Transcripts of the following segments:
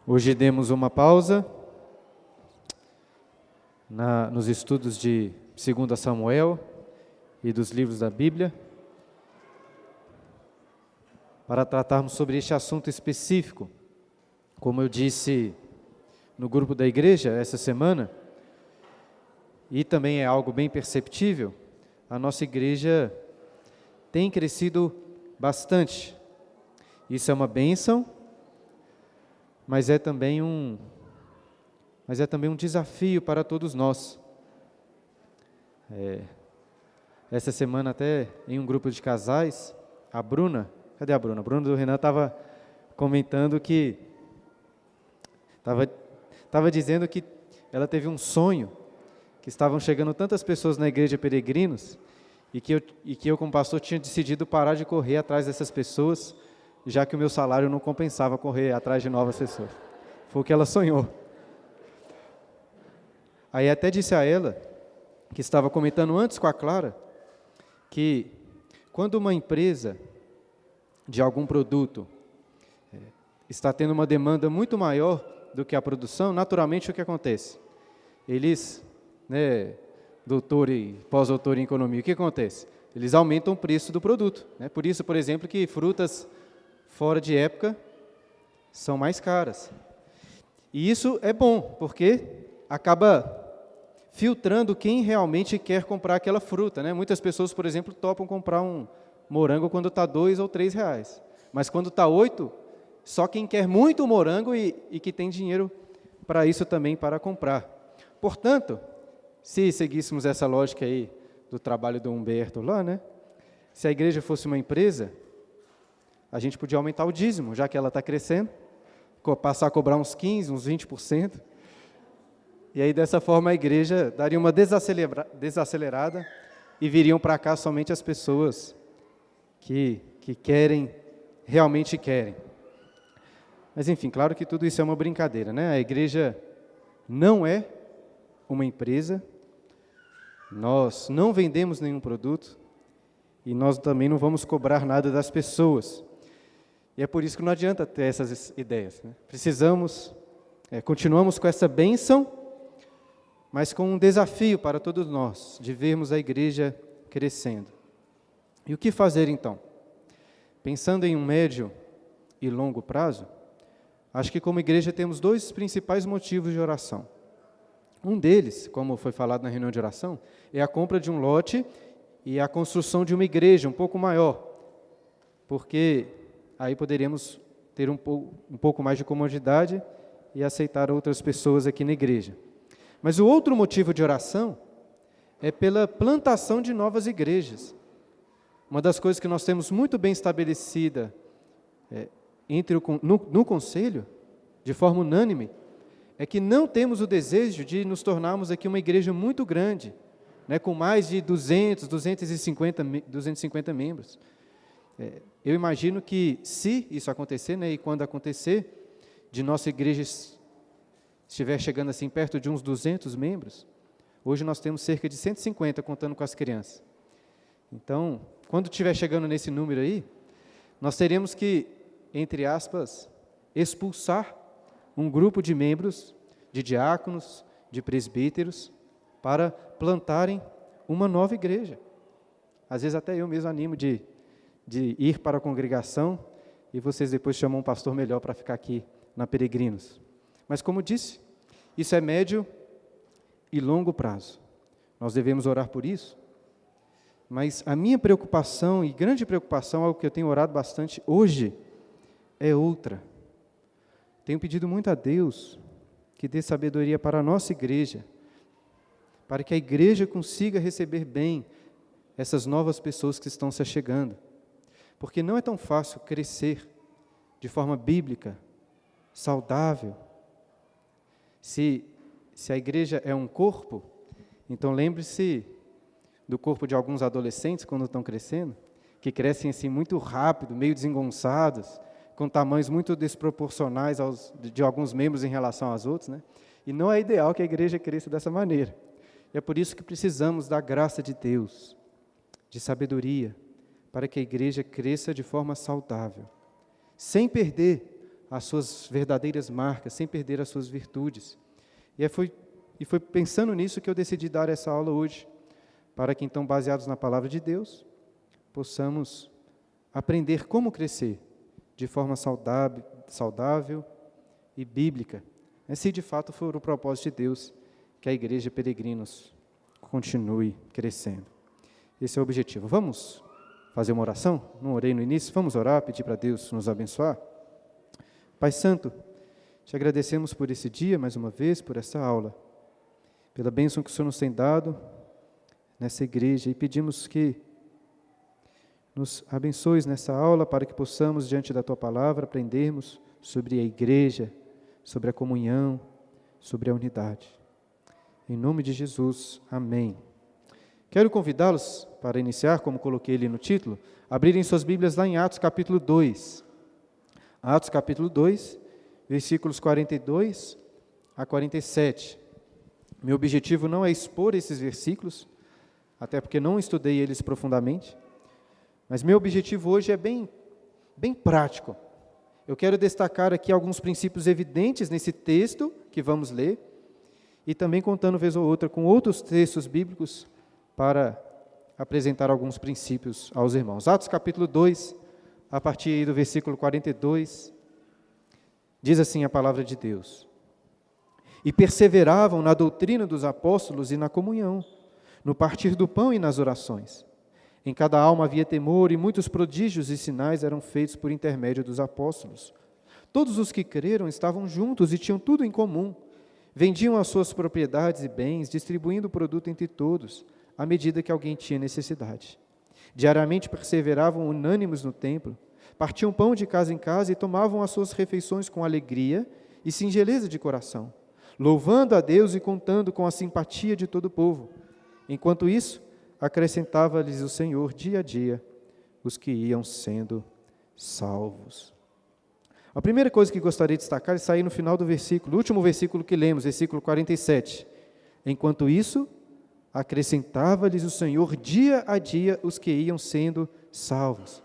Hoje demos uma pausa nos estudos de 2 Samuel e dos livros da Bíblia, para tratarmos sobre este assunto específico. Como eu disse no grupo da igreja essa semana, e também é algo bem perceptível, a nossa igreja tem crescido bastante. Isso é uma bênção, mas é também um desafio para todos nós. Essa semana até em um grupo de casais, a Bruna, cadê a Bruna? A Bruna do Renan estava comentando que, estava dizendo que ela teve um sonho, que estavam chegando tantas pessoas na igreja peregrinos, e que eu como pastor tinha decidido parar de correr atrás dessas pessoas, já que o meu salário não compensava correr atrás de novas pessoas. Foi o que ela sonhou. Aí até disse a ela, que estava comentando antes com a Clara, que quando uma empresa de algum produto está tendo uma demanda muito maior do que a produção, naturalmente o que acontece? Eles, doutor e pós-doutor em economia, o que acontece? Eles aumentam o preço do produto. Por isso, por exemplo, que frutas fora de época são mais caras. E isso é bom, porque acaba filtrando quem realmente quer comprar aquela fruta. Muitas pessoas, por exemplo, topam comprar um morango quando está R$2 ou R$3. Mas quando está 8, só quem quer muito morango e que tem dinheiro para isso também, para comprar. Portanto, se seguíssemos essa lógica aí do trabalho do Humberto lá, se a igreja fosse uma empresa, a gente podia aumentar o dízimo, já que ela está crescendo, passar a cobrar uns 15%, uns 20%, e aí dessa forma a igreja daria uma desacelerada e viriam para cá somente as pessoas que querem, realmente querem. Mas enfim, claro que tudo isso é uma brincadeira, A igreja não é uma empresa, nós não vendemos nenhum produto e nós também não vamos cobrar nada das pessoas. E é por isso que não adianta ter essas ideias. Precisamos, continuamos com essa bênção, mas com um desafio para todos nós, de vermos a igreja crescendo. E o que fazer então? Pensando em um médio e longo prazo, acho que como igreja temos dois principais motivos de oração. Um deles, como foi falado na reunião de oração, é a compra de um lote e a construção de uma igreja um pouco maior, porque aí poderíamos ter um pouco mais de comodidade e aceitar outras pessoas aqui na igreja. Mas o outro motivo de oração é pela plantação de novas igrejas. Uma das coisas que nós temos muito bem estabelecida no conselho, de forma unânime, é que não temos o desejo de nos tornarmos aqui uma igreja muito grande, com mais de 250 membros. Eu imagino que, se isso acontecer, e quando acontecer, de nossa igreja estiver chegando assim perto de uns 200 membros, hoje nós temos cerca de 150, contando com as crianças. Então, quando estiver chegando nesse número aí, nós teremos que, entre aspas, expulsar um grupo de membros, de diáconos, de presbíteros, para plantarem uma nova igreja. Às vezes até eu mesmo animo de ir para a congregação e vocês depois chamam um pastor melhor para ficar aqui na Peregrinos. Mas como disse, isso é médio e longo prazo. Nós devemos orar por isso. Mas a minha preocupação, e grande preocupação, algo que eu tenho orado bastante hoje, é outra. Tenho pedido muito a Deus que dê sabedoria para a nossa igreja, para que a igreja consiga receber bem essas novas pessoas que estão se achegando. Porque não é tão fácil crescer de forma bíblica, saudável. Se a igreja é um corpo, então lembre-se do corpo de alguns adolescentes quando estão crescendo, que crescem assim muito rápido, meio desengonçados, com tamanhos muito desproporcionais de alguns membros em relação aos outros, E não é ideal que a igreja cresça dessa maneira. E é por isso que precisamos da graça de Deus, de sabedoria, para que a igreja cresça de forma saudável, sem perder as suas verdadeiras marcas, sem perder as suas virtudes. E foi pensando nisso que eu decidi dar essa aula hoje, para que então, baseados na palavra de Deus, possamos aprender como crescer de forma saudável e bíblica, se de fato for o propósito de Deus, que a Igreja Peregrinos continue crescendo. Esse é o objetivo. Vamos fazer uma oração? Não orei no início? Vamos orar, pedir para Deus nos abençoar? Pai Santo, te agradecemos por esse dia, mais uma vez, por essa aula, pela bênção que o Senhor nos tem dado nessa igreja, e pedimos que nos abençoes nessa aula, para que possamos, diante da Tua palavra, aprendermos sobre a igreja, sobre a comunhão, sobre a unidade. Em nome de Jesus, amém. Quero convidá-los, para iniciar, como coloquei ali no título, abrirem suas Bíblias lá em Atos capítulo 2. Atos capítulo 2, versículos 42 a 47. Meu objetivo não é expor esses versículos, até porque não estudei eles profundamente, mas meu objetivo hoje é bem prático. Eu quero destacar aqui alguns princípios evidentes nesse texto que vamos ler, e também contando vez ou outra com outros textos bíblicos para apresentar alguns princípios aos irmãos. Atos capítulo 2, a partir aí do versículo 42, diz assim a palavra de Deus: E perseveravam na doutrina dos apóstolos e na comunhão, no partir do pão e nas orações. Em cada alma havia temor, e muitos prodígios e sinais eram feitos por intermédio dos apóstolos. Todos os que creram estavam juntos e tinham tudo em comum. Vendiam as suas propriedades e bens, distribuindo o produto entre todos, à medida que alguém tinha necessidade. Diariamente perseveravam unânimes no templo, partiam pão de casa em casa e tomavam as suas refeições com alegria e singeleza de coração, louvando a Deus e contando com a simpatia de todo o povo. Enquanto isso, acrescentava-lhes o Senhor dia a dia os que iam sendo salvos. A primeira coisa que gostaria de destacar está aí no final do versículo, o último versículo que lemos, versículo 47. Enquanto isso, acrescentava-lhes o Senhor dia a dia os que iam sendo salvos.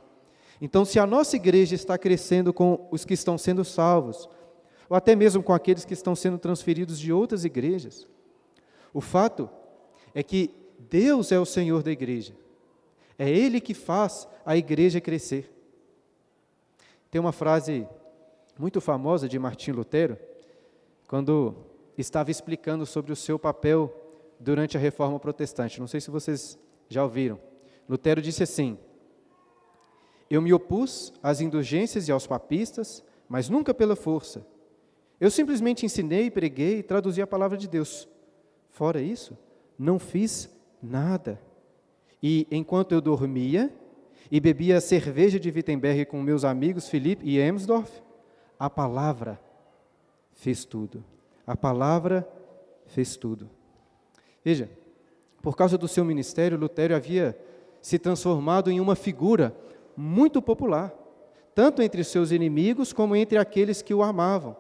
Então, se a nossa igreja está crescendo com os que estão sendo salvos, ou até mesmo com aqueles que estão sendo transferidos de outras igrejas, o fato é que Deus é o Senhor da igreja. É Ele que faz a igreja crescer. Tem uma frase muito famosa de Martim Lutero, quando estava explicando sobre o seu papel durante a Reforma Protestante. Não sei se vocês já ouviram. Lutero disse assim: Eu me opus às indulgências e aos papistas, mas nunca pela força. Eu simplesmente ensinei, preguei e traduzi a palavra de Deus. Fora isso, não fiz nada. E enquanto eu dormia e bebia cerveja de Wittenberg com meus amigos Philipp e Emsdorf, a palavra fez tudo. A palavra fez tudo. Veja, por causa do seu ministério, Lutero havia se transformado em uma figura muito popular, tanto entre seus inimigos como entre aqueles que o amavam.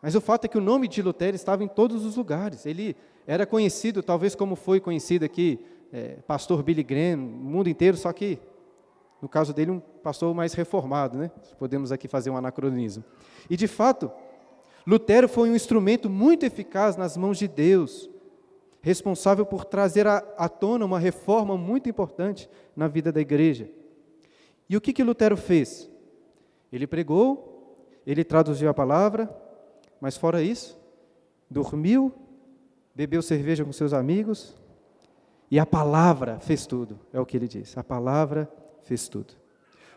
Mas o fato é que o nome de Lutero estava em todos os lugares. Ele era conhecido, talvez como foi conhecido aqui, pastor Billy Graham, no mundo inteiro, só que, no caso dele, um pastor mais reformado, né? Podemos aqui fazer um anacronismo. E, de fato, Lutero foi um instrumento muito eficaz nas mãos de Deus, responsável por trazer à tona uma reforma muito importante na vida da igreja. E o que Lutero fez? Ele pregou, ele traduziu a palavra, mas fora isso, dormiu, bebeu cerveja com seus amigos, e a palavra fez tudo, é o que ele diz, a palavra fez tudo.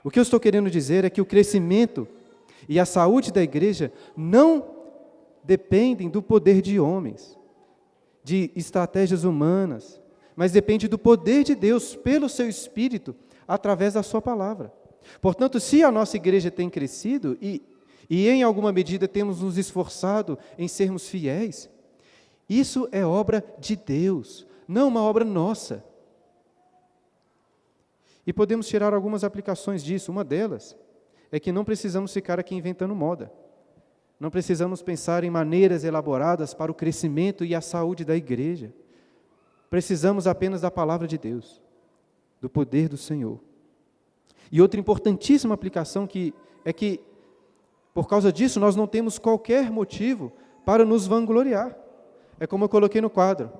O que eu estou querendo dizer é que o crescimento e a saúde da igreja não dependem do poder de homens, de estratégias humanas, mas depende do poder de Deus, pelo seu Espírito, através da sua palavra. Portanto, se a nossa igreja tem crescido e em alguma medida temos nos esforçado em sermos fiéis, isso é obra de Deus, não uma obra nossa. E podemos tirar algumas aplicações disso. Uma delas é que não precisamos ficar aqui inventando moda. Não precisamos pensar em maneiras elaboradas para o crescimento e a saúde da igreja. Precisamos apenas da palavra de Deus, do poder do Senhor. E outra importantíssima aplicação é que Por causa disso, nós não temos qualquer motivo para nos vangloriar. É como eu coloquei no quadro.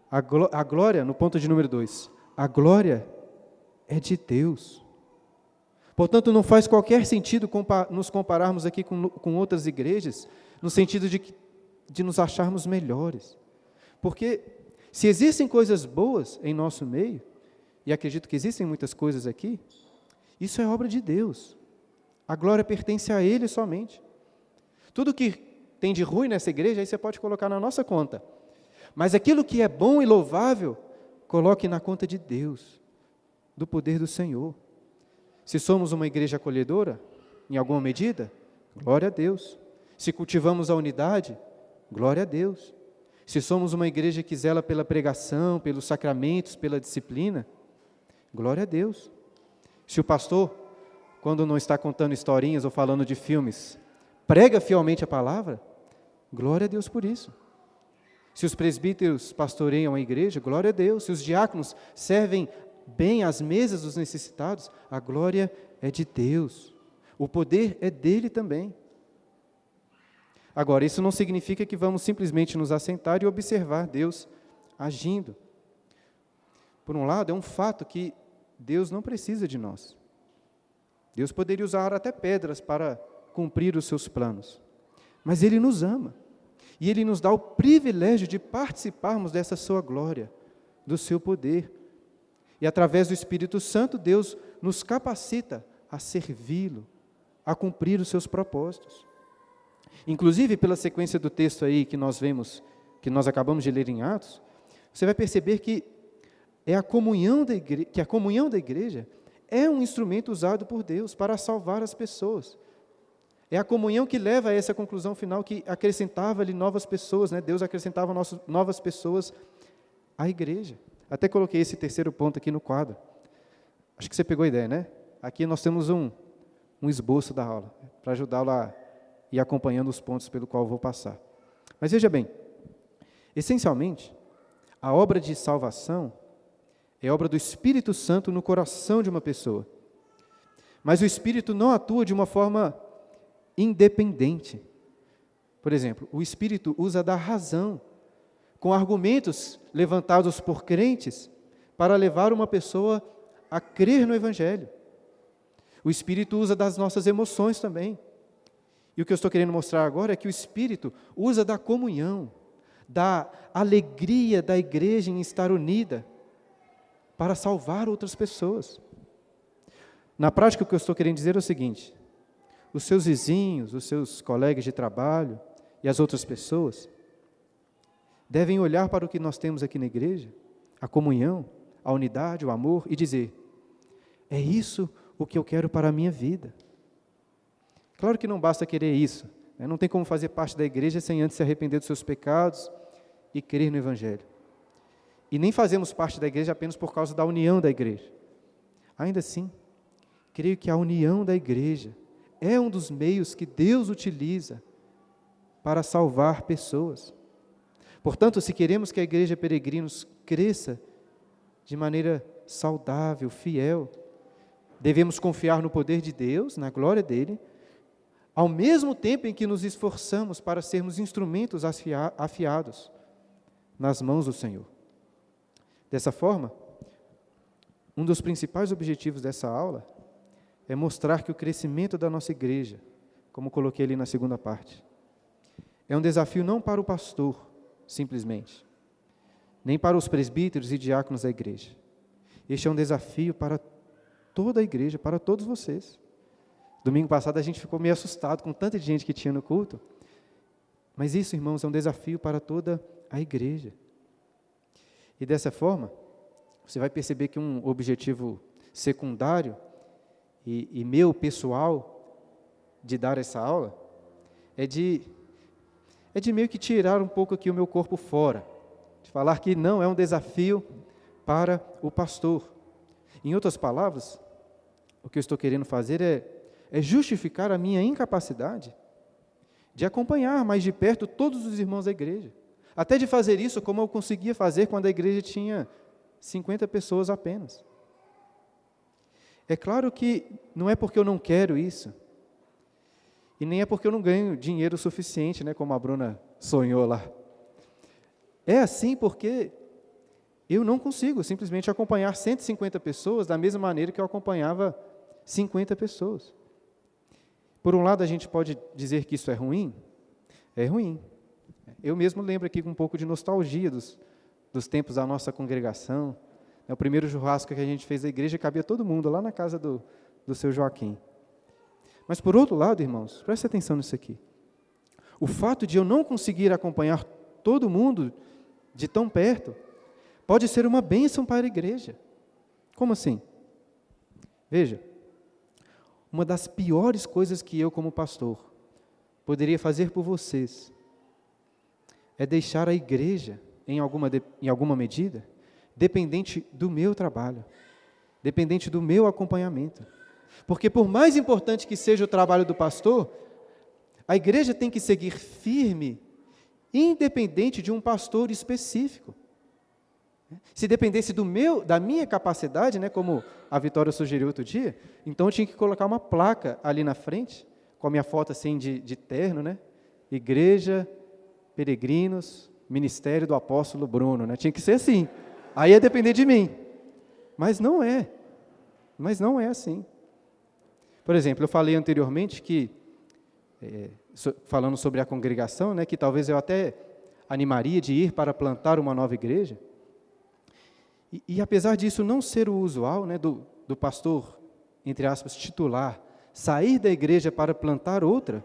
A glória, no ponto de número 2, a glória é de Deus. Portanto, não faz qualquer sentido nos compararmos aqui com outras igrejas, no sentido de nos acharmos melhores. Porque se existem coisas boas em nosso meio, e acredito que existem muitas coisas aqui, isso é obra de Deus. A glória pertence a Ele somente. Tudo que tem de ruim nessa igreja, aí você pode colocar na nossa conta. Mas aquilo que é bom e louvável, coloque na conta de Deus, do poder do Senhor. Se somos uma igreja acolhedora, em alguma medida, glória a Deus. Se cultivamos a unidade, glória a Deus. Se somos uma igreja que zela pela pregação, pelos sacramentos, pela disciplina, glória a Deus. Se o pastor, quando não está contando historinhas ou falando de filmes, prega fielmente a palavra, glória a Deus por isso. Se os presbíteros pastoreiam a igreja, glória a Deus. Se os diáconos servem bem às mesas dos necessitados, a glória é de Deus. O poder é dele também. Agora, isso não significa que vamos simplesmente nos assentar e observar Deus agindo. Por um lado, é um fato que Deus não precisa de nós. Deus poderia usar até pedras para cumprir os seus planos. Mas Ele nos ama. E Ele nos dá o privilégio de participarmos dessa sua glória, do seu poder. E através do Espírito Santo, Deus nos capacita a servi-lo, a cumprir os seus propósitos. Inclusive, pela sequência do texto aí que nós vemos, que nós acabamos de ler em Atos, você vai perceber que a comunhão da igreja é um instrumento usado por Deus para salvar as pessoas. É a comunhão que leva a essa conclusão final, que acrescentava-lhe novas pessoas, né? Deus acrescentava novas pessoas à igreja. Até coloquei esse terceiro ponto aqui no quadro. Acho que você pegou a ideia, né? Aqui nós temos um esboço da aula, para ajudá-lo a ir acompanhando os pontos pelo qual eu vou passar. Mas veja bem, essencialmente, a obra de salvação é obra do Espírito Santo no coração de uma pessoa. Mas o Espírito não atua de uma forma independente. Por exemplo, o Espírito usa da razão, com argumentos levantados por crentes, para levar uma pessoa a crer no Evangelho. O Espírito usa das nossas emoções também. E o que eu estou querendo mostrar agora é que o Espírito usa da comunhão, da alegria da igreja em estar unida, para salvar outras pessoas. Na prática, o que eu estou querendo dizer é o seguinte: os seus vizinhos, os seus colegas de trabalho e as outras pessoas devem olhar para o que nós temos aqui na igreja, a comunhão, a unidade, o amor, e dizer: é isso o que eu quero para a minha vida. Claro que não basta querer isso, né? Não tem como fazer parte da igreja sem antes se arrepender dos seus pecados e crer no Evangelho. E nem fazemos parte da igreja apenas por causa da união da igreja. Ainda assim, creio que a união da igreja é um dos meios que Deus utiliza para salvar pessoas. Portanto, se queremos que a igreja Peregrinos cresça de maneira saudável, fiel, devemos confiar no poder de Deus, na glória dele, ao mesmo tempo em que nos esforçamos para sermos instrumentos afiados nas mãos do Senhor. Dessa forma, um dos principais objetivos dessa aula é mostrar que o crescimento da nossa igreja, como coloquei ali na segunda parte, é um desafio não para o pastor, simplesmente, nem para os presbíteros e diáconos da igreja. Este é um desafio para toda a igreja, para todos vocês. Domingo passado a gente ficou meio assustado com tanta gente que tinha no culto, mas isso, irmãos, é um desafio para toda a igreja. E dessa forma, você vai perceber que um objetivo secundário e meu, pessoal, de dar essa aula, é de meio que tirar um pouco aqui o meu corpo fora, de falar que não é um desafio para o pastor. Em outras palavras, o que eu estou querendo fazer é justificar a minha incapacidade de acompanhar mais de perto todos os irmãos da igreja. Até de fazer isso como eu conseguia fazer quando a igreja tinha 50 pessoas apenas. É claro que não é porque eu não quero isso. E nem é porque eu não ganho dinheiro suficiente, né, como a Bruna sonhou lá. É assim porque eu não consigo simplesmente acompanhar 150 pessoas da mesma maneira que eu acompanhava 50 pessoas. Por um lado, a gente pode dizer que isso é ruim. É ruim. Eu mesmo lembro aqui com um pouco de nostalgia dos tempos da nossa congregação. O primeiro churrasco que a gente fez da igreja cabia todo mundo lá na casa do seu Joaquim. Mas, por outro lado, irmãos, preste atenção nisso aqui. O fato de eu não conseguir acompanhar todo mundo de tão perto pode ser uma bênção para a igreja. Como assim? Veja, uma das piores coisas que eu, como pastor, poderia fazer por vocês é deixar a igreja, em alguma medida, dependente do meu trabalho, dependente do meu acompanhamento. Porque por mais importante que seja o trabalho do pastor, a igreja tem que seguir firme, independente de um pastor específico. Se dependesse da minha capacidade, né, como a Vitória sugeriu outro dia, então eu tinha que colocar uma placa ali na frente, com a minha foto assim de terno, né? Igreja, Peregrinos, Ministério do Apóstolo Bruno, né? Tinha que ser assim. Aí ia depender de mim. Mas não é. Mas não é assim. Por exemplo, eu falei anteriormente que, falando sobre a congregação, né, que talvez eu até animaria de ir para plantar uma nova igreja. E apesar disso não ser o usual, né, do pastor, entre aspas, titular, sair da igreja para plantar outra,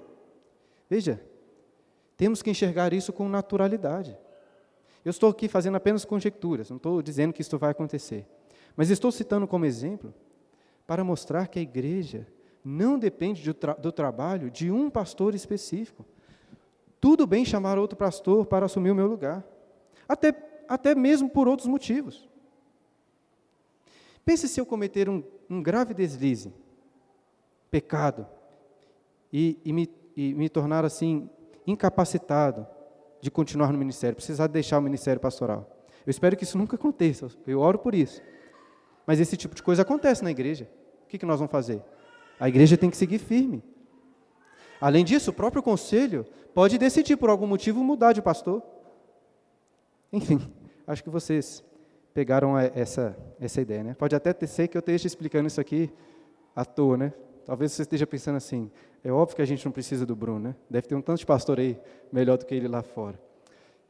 veja, temos que enxergar isso com naturalidade. Eu estou aqui fazendo apenas conjecturas, não estou dizendo que isso vai acontecer. Mas estou citando como exemplo para mostrar que a igreja não depende do trabalho de um pastor específico. Tudo bem chamar outro pastor para assumir o meu lugar, até mesmo por outros motivos. Pense se eu cometer um grave deslize, pecado, e me tornar assim incapacitado de continuar no ministério, precisar deixar o ministério pastoral. Eu espero que isso nunca aconteça, eu oro por isso. Mas esse tipo de coisa acontece na igreja. O que nós vamos fazer? A igreja tem que seguir firme. Além disso, o próprio conselho pode decidir, por algum motivo, mudar de pastor. Enfim, acho que vocês pegaram essa ideia, né? Pode até ser que eu esteja explicando isso aqui à toa, né? Talvez você esteja pensando assim, é óbvio que a gente não precisa do Bruno, né? Deve ter um tanto de pastor aí, melhor do que ele lá fora.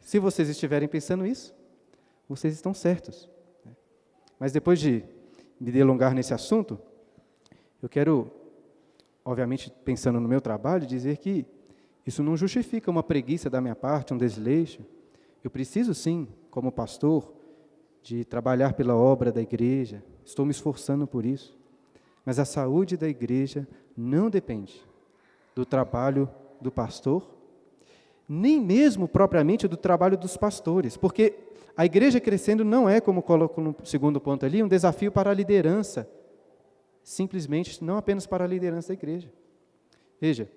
Se vocês estiverem pensando isso, vocês estão certos. Mas depois de me delongar nesse assunto, eu quero, obviamente, pensando no meu trabalho, dizer que isso não justifica uma preguiça da minha parte, um desleixo. Eu preciso sim, como pastor, de trabalhar pela obra da igreja, estou me esforçando por isso. Mas a saúde da igreja não depende do trabalho do pastor, nem mesmo propriamente do trabalho dos pastores, porque a igreja crescendo não é, como coloco no segundo ponto ali, um desafio para a liderança, simplesmente não apenas para a liderança da igreja. Veja,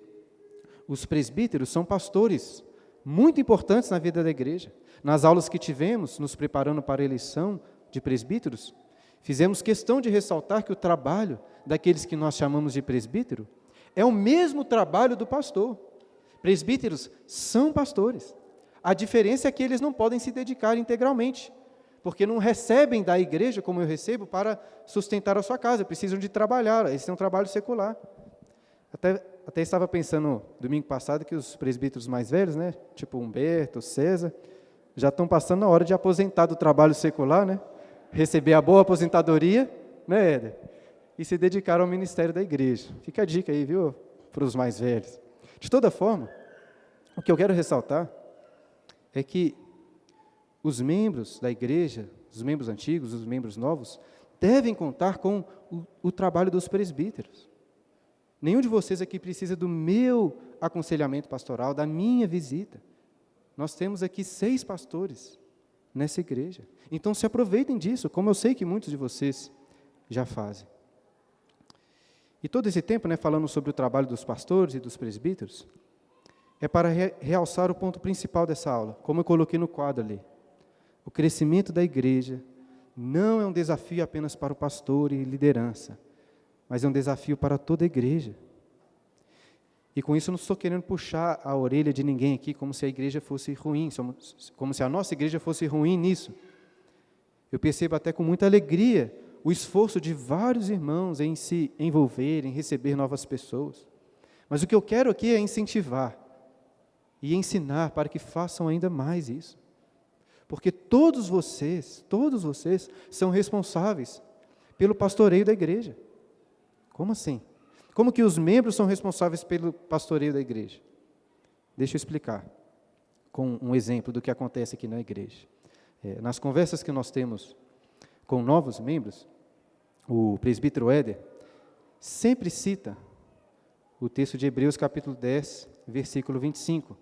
os presbíteros são pastores muito importantes na vida da igreja. Nas aulas que tivemos, nos preparando para a eleição de presbíteros, fizemos questão de ressaltar que o trabalho daqueles que nós chamamos de presbítero é o mesmo trabalho do pastor. Presbíteros são pastores. A diferença é que eles não podem se dedicar integralmente, porque não recebem da igreja, como eu recebo, para sustentar a sua casa, precisam de trabalhar, esse é um trabalho secular. Até estava pensando, domingo passado, que os presbíteros mais velhos, né, tipo Humberto, César, já estão passando a hora de aposentar do trabalho secular, né, receber a boa aposentadoria, né, Éder? E se dedicar ao ministério da igreja. Fica a dica aí, viu, para os mais velhos. De toda forma, o que eu quero ressaltar é que os membros da igreja, os membros antigos, os membros novos, devem contar com o trabalho dos presbíteros. Nenhum de vocês aqui precisa do meu aconselhamento pastoral, da minha visita. Nós temos aqui 6 pastores nessa igreja. Então, se aproveitem disso, como eu sei que muitos de vocês já fazem. E todo esse tempo, né, falando sobre o trabalho dos pastores e dos presbíteros, é para realçar o ponto principal dessa aula, como eu coloquei no quadro ali. O crescimento da igreja não é um desafio apenas para o pastor e liderança, mas é um desafio para toda a igreja. E com isso não estou querendo puxar a orelha de ninguém aqui como se a igreja fosse ruim, como se a nossa igreja fosse ruim nisso. Eu percebo até com muita alegria o esforço de vários irmãos em se envolverem, em receber novas pessoas. Mas o que eu quero aqui é incentivar e ensinar para que façam ainda mais isso. Porque todos vocês são responsáveis pelo pastoreio da igreja. Como assim? Como que os membros são responsáveis pelo pastoreio da igreja? Deixa eu explicar com um exemplo do que acontece aqui na igreja. Nas conversas que nós temos com novos membros, o presbítero Éder sempre cita o texto de Hebreus capítulo 10, versículo 25.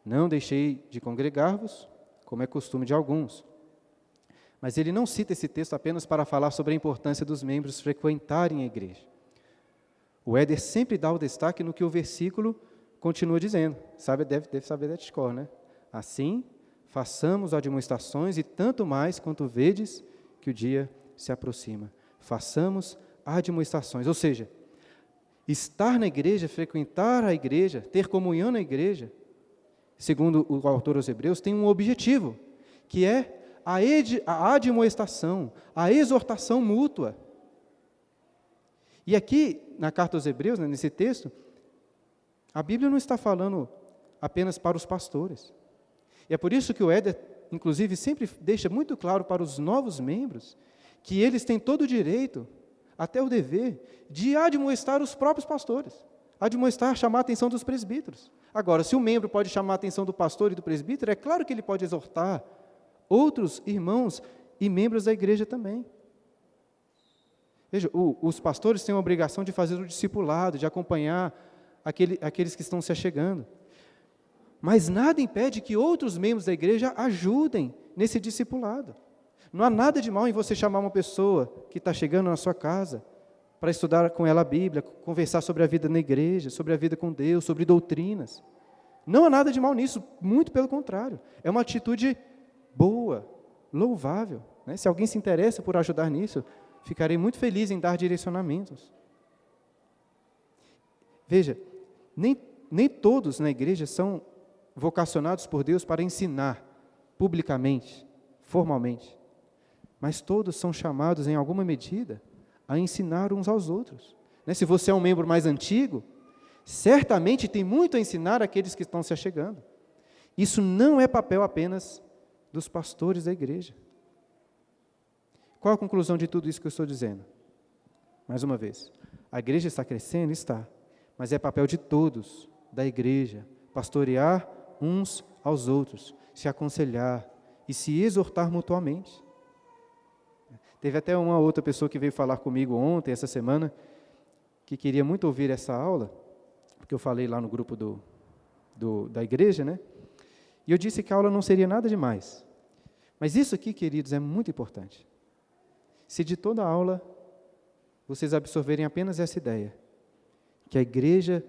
Não deixei de congregar-vos, como é costume de alguns. Mas ele não cita esse texto apenas para falar sobre a importância dos membros frequentarem a igreja. O Éder sempre dá o destaque no que o versículo continua dizendo. Deve saber da cor, né? Assim, façamos admoestações e tanto mais quanto vedes que o dia se aproxima. Façamos admoestações. Ou seja, estar na igreja, frequentar a igreja, ter comunhão na igreja, segundo o autor aos Hebreus, tem um objetivo, que é a admoestação, a exortação mútua. E aqui, na carta aos Hebreus, né, nesse texto, a Bíblia não está falando apenas para os pastores. E é por isso que o Éder, inclusive, sempre deixa muito claro para os novos membros que eles têm todo o direito, até o dever, de admoestar os próprios pastores, admoestar, chamar a atenção dos presbíteros. Agora, se o membro pode chamar a atenção do pastor e do presbítero, é claro que ele pode exortar outros irmãos e membros da igreja também. Veja, os pastores têm a obrigação de fazer o discipulado, de acompanhar aqueles que estão se achegando. Mas nada impede que outros membros da igreja ajudem nesse discipulado. Não há nada de mal em você chamar uma pessoa que está chegando na sua casa para estudar com ela a Bíblia, conversar sobre a vida na igreja, sobre a vida com Deus, sobre doutrinas. Não há nada de mal nisso, muito pelo contrário. É uma atitude boa, louvável, né? Se alguém se interessa por ajudar nisso, ficarei muito feliz em dar direcionamentos. Veja, nem todos na igreja são vocacionados por Deus para ensinar publicamente, formalmente, mas todos são chamados, em alguma medida, a ensinar uns aos outros. Né? Se você é um membro mais antigo, certamente tem muito a ensinar àqueles que estão se achegando. Isso não é papel apenas dos pastores da igreja. Qual a conclusão de tudo isso que eu estou dizendo? Mais uma vez, a igreja está crescendo? Está. Mas é papel de todos, da igreja, pastorear uns aos outros, se aconselhar e se exortar mutuamente. Teve até uma outra pessoa que veio falar comigo ontem, essa semana, que queria muito ouvir essa aula, porque eu falei lá no grupo da igreja, né? E eu disse que a aula não seria nada demais. Mas isso aqui, queridos, é muito importante. Se de toda a aula vocês absorverem apenas essa ideia, que a igreja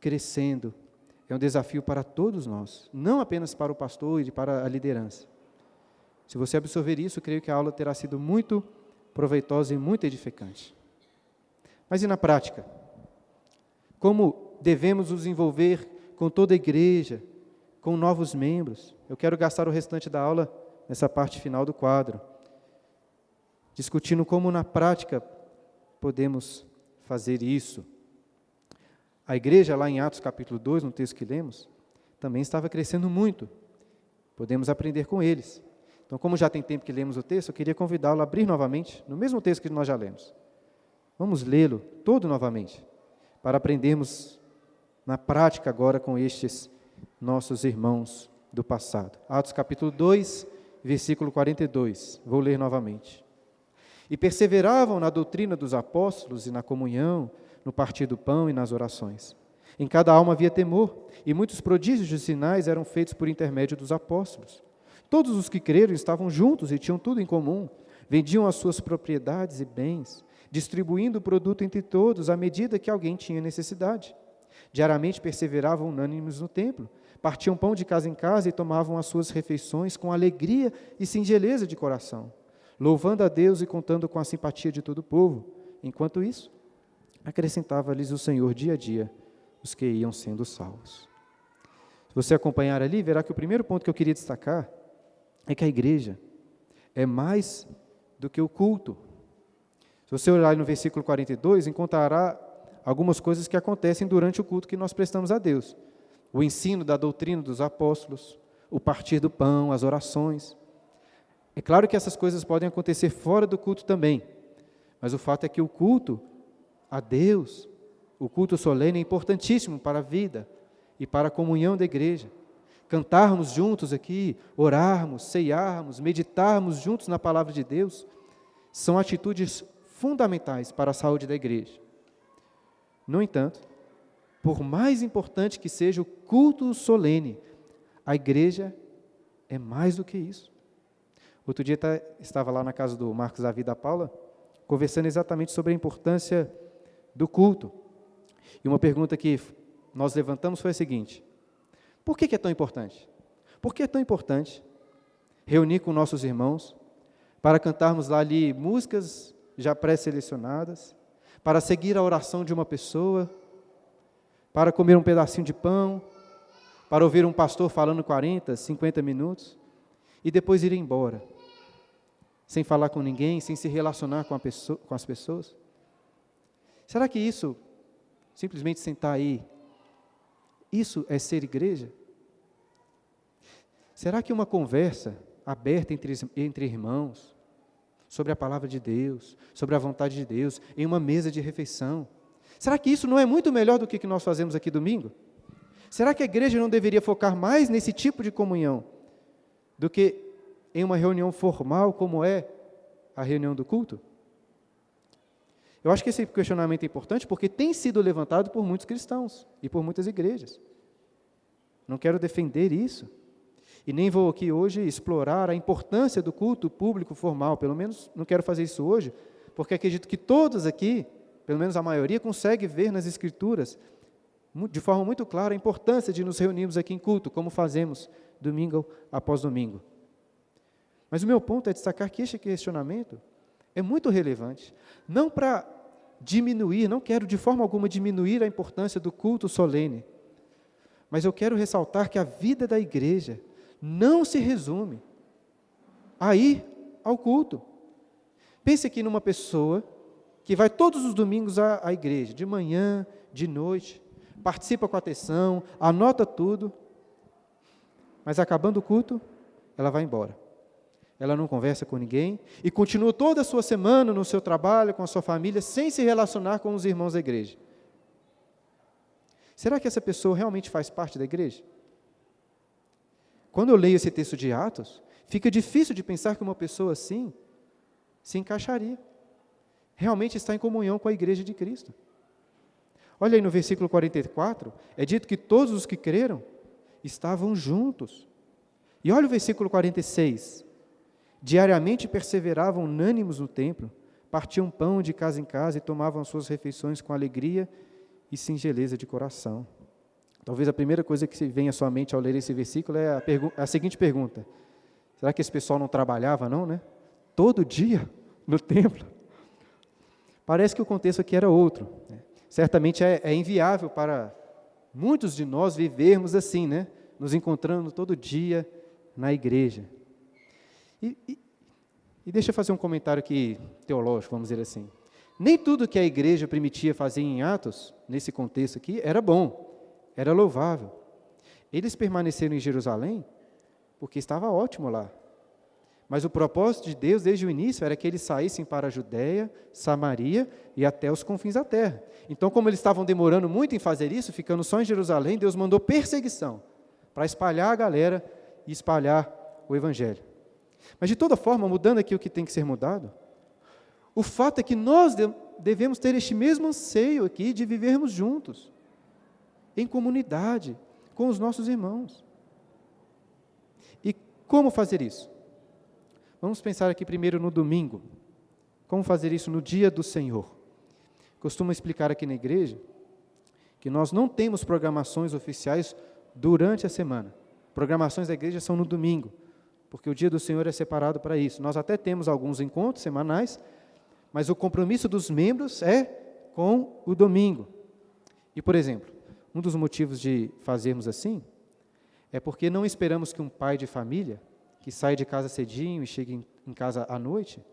crescendo é um desafio para todos nós, não apenas para o pastor e para a liderança. Se você absorver isso, creio que a aula terá sido muito proveitosa e muito edificante. Mas e na prática? Como devemos nos envolver com toda a igreja, com novos membros? Eu quero gastar o restante da aula nessa parte final do quadro, discutindo como na prática podemos fazer isso. A igreja, lá em Atos capítulo 2, no texto que lemos, também estava crescendo muito. Podemos aprender com eles. Então, como já tem tempo que lemos o texto, eu queria convidá-lo a abrir novamente, no mesmo texto que nós já lemos. Vamos lê-lo todo novamente, para aprendermos na prática agora com estes nossos irmãos do passado. Atos capítulo 2, versículo 42. Vou ler novamente. E perseveravam na doutrina dos apóstolos e na comunhão, no partir do pão e nas orações. Em cada alma havia temor, e muitos prodígios e sinais eram feitos por intermédio dos apóstolos. Todos os que creram estavam juntos e tinham tudo em comum. Vendiam as suas propriedades e bens, distribuindo o produto entre todos à medida que alguém tinha necessidade. Diariamente perseveravam unânimes no templo, partiam pão de casa em casa e tomavam as suas refeições com alegria e singeleza de coração, louvando a Deus e contando com a simpatia de todo o povo. Enquanto isso, acrescentava-lhes o Senhor dia a dia os que iam sendo salvos. Se você acompanhar ali, verá que o primeiro ponto que eu queria destacar é que a igreja é mais do que o culto. Se você olhar no versículo 42, encontrará algumas coisas que acontecem durante o culto que nós prestamos a Deus. O ensino da doutrina dos apóstolos, o partir do pão, as orações. É claro que essas coisas podem acontecer fora do culto também, mas o fato é que o culto a Deus, o culto solene é importantíssimo para a vida e para a comunhão da igreja. Cantarmos juntos aqui, orarmos, ceiarmos, meditarmos juntos na palavra de Deus, são atitudes fundamentais para a saúde da igreja. No entanto, por mais importante que seja o culto solene, a igreja é mais do que isso. Outro dia estava lá na casa do Marcos Davi e da Paula, conversando exatamente sobre a importância do culto. E uma pergunta que nós levantamos foi a seguinte: por que é tão importante? Por que é tão importante reunir com nossos irmãos para cantarmos lá ali músicas já pré-selecionadas, para seguir a oração de uma pessoa, para comer um pedacinho de pão, para ouvir um pastor falando 40, 50 minutos e depois ir embora, sem falar com ninguém, sem se relacionar com as pessoas? Será que isso, simplesmente sentar aí, isso é ser igreja? Será que uma conversa aberta entre irmãos, sobre a palavra de Deus, sobre a vontade de Deus, em uma mesa de refeição, será que isso não é muito melhor do que nós fazemos aqui domingo? Será que a igreja não deveria focar mais nesse tipo de comunhão do que em uma reunião formal como é a reunião do culto? Eu acho que esse questionamento é importante porque tem sido levantado por muitos cristãos e por muitas igrejas. Não quero defender isso. E nem vou aqui hoje explorar a importância do culto público formal, pelo menos não quero fazer isso hoje, porque acredito que todos aqui, pelo menos a maioria, consegue ver nas Escrituras, de forma muito clara, a importância de nos reunirmos aqui em culto, como fazemos domingo após domingo. Mas o meu ponto é destacar que este questionamento é muito relevante, não para diminuir, não quero de forma alguma diminuir a importância do culto solene, mas eu quero ressaltar que a vida da igreja não se resume a ir ao culto. Pense aqui numa pessoa que vai todos os domingos à igreja, de manhã, de noite, participa com atenção, anota tudo, mas acabando o culto, ela vai embora. Ela não conversa com ninguém e continua toda a sua semana no seu trabalho, com a sua família, sem se relacionar com os irmãos da igreja. Será que essa pessoa realmente faz parte da igreja? Quando eu leio esse texto de Atos, fica difícil de pensar que uma pessoa assim se encaixaria. Realmente está em comunhão com a igreja de Cristo. Olha aí no versículo 44, é dito que todos os que creram estavam juntos. E olha o versículo 46, diariamente perseveravam unânimes no templo, partiam pão de casa em casa e tomavam suas refeições com alegria e singeleza de coração. Talvez a primeira coisa que vem à sua mente ao ler esse versículo é a seguinte pergunta: será que esse pessoal não trabalhava não, né? Todo dia no templo? Parece que o contexto aqui era outro, né? Certamente é inviável para muitos de nós vivermos assim, né? Nos encontrando todo dia na igreja. E deixa eu fazer um comentário aqui teológico, vamos dizer assim. Nem tudo que a igreja primitiva fazia em Atos, nesse contexto aqui, era bom, era louvável. Eles permaneceram em Jerusalém porque estava ótimo lá. Mas o propósito de Deus, desde o início, era que eles saíssem para a Judéia, Samaria e até os confins da terra. Então, como eles estavam demorando muito em fazer isso, ficando só em Jerusalém, Deus mandou perseguição para espalhar a galera e espalhar o Evangelho. Mas, de toda forma, mudando aqui o que tem que ser mudado, o fato é que nós devemos ter este mesmo anseio aqui de vivermos juntos, em comunidade, com os nossos irmãos. E como fazer isso? Vamos pensar aqui primeiro no domingo. Como fazer isso no dia do Senhor? Costumo explicar aqui na igreja que nós não temos programações oficiais durante a semana. Programações da igreja são no domingo, porque o dia do Senhor é separado para isso. Nós até temos alguns encontros semanais, mas o compromisso dos membros é com o domingo. E, por exemplo, um dos motivos de fazermos assim é porque não esperamos que um pai de família, que sai de casa cedinho e chegue em casa à noite,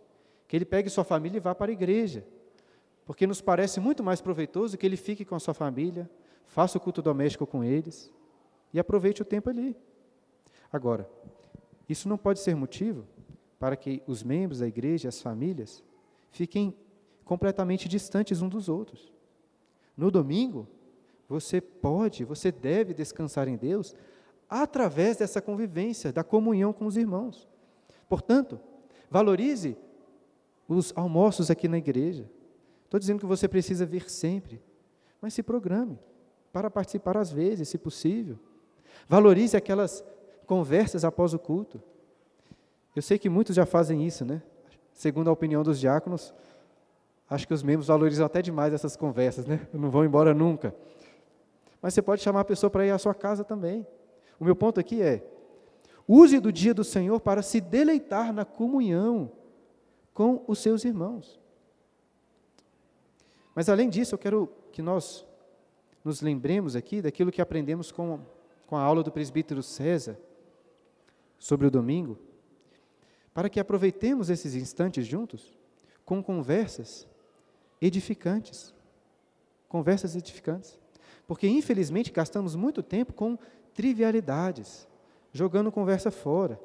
que ele pegue sua família e vá para a igreja, porque nos parece muito mais proveitoso que ele fique com a sua família, faça o culto doméstico com eles e aproveite o tempo ali. Agora, isso não pode ser motivo para que os membros da igreja, as famílias, fiquem completamente distantes uns dos outros. No domingo, você deve descansar em Deus através dessa convivência, da comunhão com os irmãos. Portanto, valorize os almoços aqui na igreja. Estou dizendo que você precisa vir sempre, mas se programe para participar às vezes, se possível. Valorize aquelas conversas após o culto. Eu sei que muitos já fazem isso, né? Segundo a opinião dos diáconos, acho que os membros valorizam até demais essas conversas, né? Não vão embora nunca. Mas você pode chamar a pessoa para ir à sua casa também. O meu ponto aqui é, use do dia do Senhor para se deleitar na comunhão com os seus irmãos. Mas além disso, eu quero que nós nos lembremos aqui daquilo que aprendemos com a aula do presbítero César sobre o domingo, para que aproveitemos esses instantes juntos com conversas edificantes. Conversas edificantes. Porque, infelizmente, gastamos muito tempo com trivialidades, jogando conversa fora.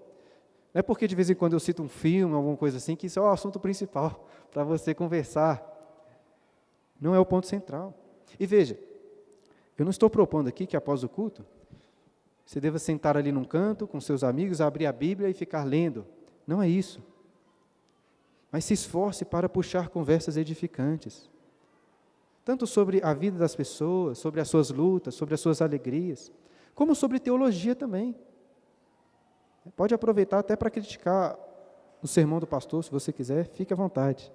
Não é porque de vez em quando eu cito um filme, alguma coisa assim, que isso é o assunto principal para você conversar. Não é o ponto central. E veja, eu não estou propondo aqui que após o culto, você deva sentar ali num canto com seus amigos, abrir a Bíblia e ficar lendo. Não é isso. Mas se esforce para puxar conversas edificantes. Tanto sobre a vida das pessoas, sobre as suas lutas, sobre as suas alegrias, como sobre teologia também. Pode aproveitar até para criticar o sermão do pastor, se você quiser, fique à vontade.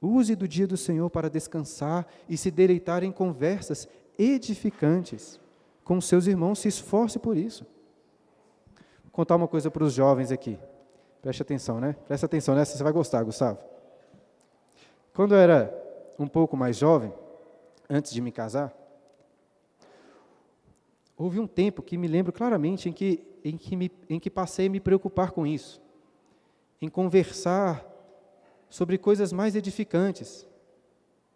Use do dia do Senhor para descansar e se deleitar em conversas edificantes com seus irmãos, se esforce por isso. Vou contar uma coisa para os jovens aqui. Preste atenção, né? Presta atenção nessa, você vai gostar, Gustavo. Quando eu era um pouco mais jovem, antes de me casar, houve um tempo que me lembro claramente em que passei a me preocupar com isso, em conversar sobre coisas mais edificantes,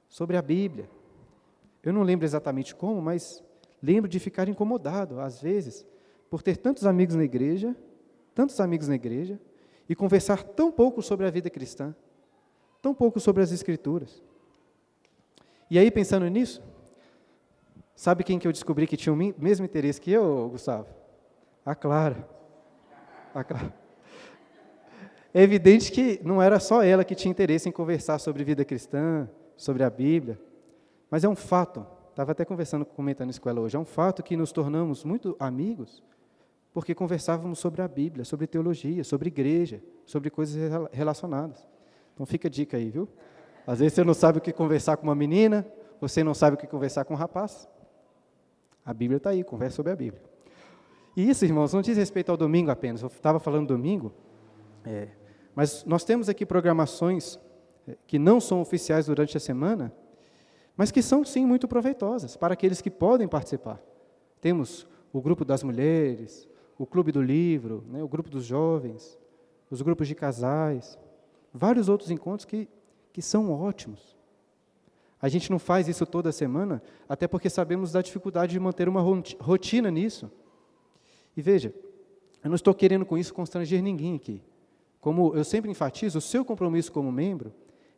sobre a Bíblia. Eu não lembro exatamente como, mas lembro de ficar incomodado, às vezes, por ter tantos amigos na igreja, e conversar tão pouco sobre a vida cristã, tão pouco sobre as Escrituras. E aí, pensando nisso, sabe quem que eu descobri que tinha o mesmo interesse que eu, Gustavo? A Clara. É evidente que não era só ela que tinha interesse em conversar sobre vida cristã, sobre a Bíblia, mas é um fato, estava até comentando isso com ela hoje, é um fato que nos tornamos muito amigos, porque conversávamos sobre a Bíblia, sobre teologia, sobre igreja, sobre coisas relacionadas. Então fica a dica aí, viu? Às vezes você não sabe o que conversar com uma menina, você não sabe o que conversar com um rapaz. A Bíblia está aí, conversa sobre a Bíblia. E isso, irmãos, não diz respeito ao domingo apenas, eu estava falando domingo, mas nós temos aqui programações que não são oficiais durante a semana, mas que são, sim, muito proveitosas para aqueles que podem participar. Temos o grupo das mulheres, o clube do livro, né, o grupo dos jovens, os grupos de casais, vários outros encontros que são ótimos. A gente não faz isso toda semana, até porque sabemos da dificuldade de manter uma rotina nisso. E veja, eu não estou querendo com isso constranger ninguém aqui. Como eu sempre enfatizo, o seu compromisso como membro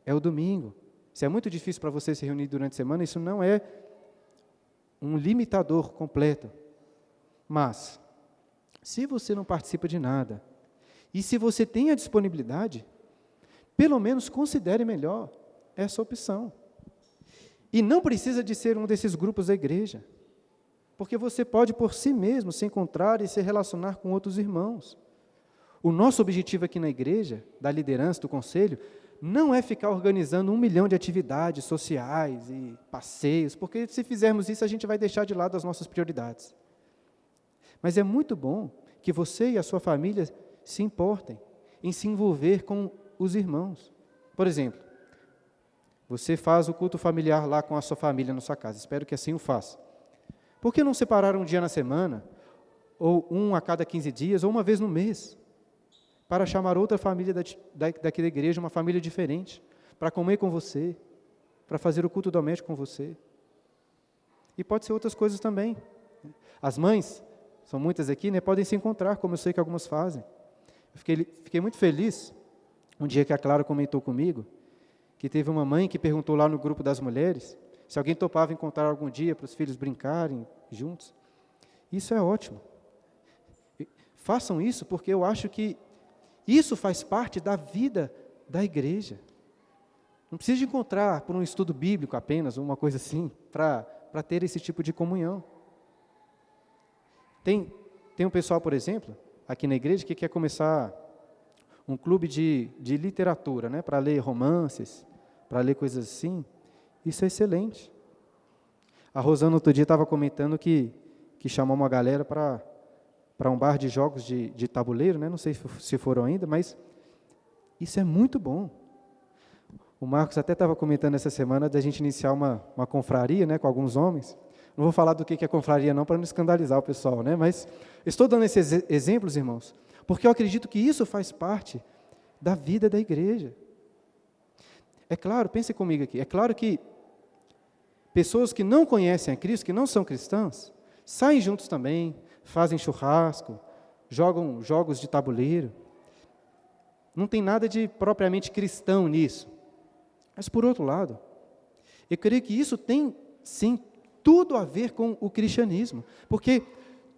é o domingo. Se é muito difícil para você se reunir durante a semana, isso não é um limitador completo. Mas, se você não participa de nada, e se você tem a disponibilidade, pelo menos considere melhor essa opção. E não precisa de ser um desses grupos da igreja, porque você pode por si mesmo se encontrar e se relacionar com outros irmãos. O nosso objetivo aqui na igreja, da liderança, do conselho, não é ficar organizando 1 milhão de atividades sociais e passeios, porque se fizermos isso, a gente vai deixar de lado as nossas prioridades. Mas é muito bom que você e a sua família se importem em se envolver com os irmãos. Por exemplo, você faz o culto familiar lá com a sua família na sua casa, espero que assim o faça. Por que não separar um dia na semana, ou um a cada 15 dias, ou uma vez no mês, para chamar outra família daquela igreja, uma família diferente, para comer com você, para fazer o culto doméstico com você? E pode ser outras coisas também. As mães, são muitas aqui, né, podem se encontrar, como eu sei que algumas fazem. Eu fiquei muito feliz, um dia que a Clara comentou comigo, que teve uma mãe que perguntou lá no grupo das mulheres, se alguém topava encontrar algum dia para os filhos brincarem juntos. Isso é ótimo. Façam isso, porque eu acho que isso faz parte da vida da igreja. Não precisa de encontrar por um estudo bíblico apenas, uma coisa assim, para ter esse tipo de comunhão. Tem um pessoal, por exemplo, aqui na igreja, que quer começar um clube de literatura, né, para ler romances, para ler coisas assim. Isso é excelente. A Rosana, outro dia, estava comentando que chamou uma galera para um bar de jogos de tabuleiro, né? Não sei se foram ainda, mas isso é muito bom. O Marcos até estava comentando essa semana da gente iniciar uma confraria, né, com alguns homens. Não vou falar do que é confraria não, para não escandalizar o pessoal, né? Mas estou dando esses exemplos, irmãos, porque eu acredito que isso faz parte da vida da igreja. É claro, pense comigo aqui, é claro que pessoas que não conhecem a Cristo, que não são cristãs, saem juntos também, fazem churrasco, jogam jogos de tabuleiro. Não tem nada de propriamente cristão nisso. Mas, por outro lado, eu creio que isso tem, sim, tudo a ver com o cristianismo, porque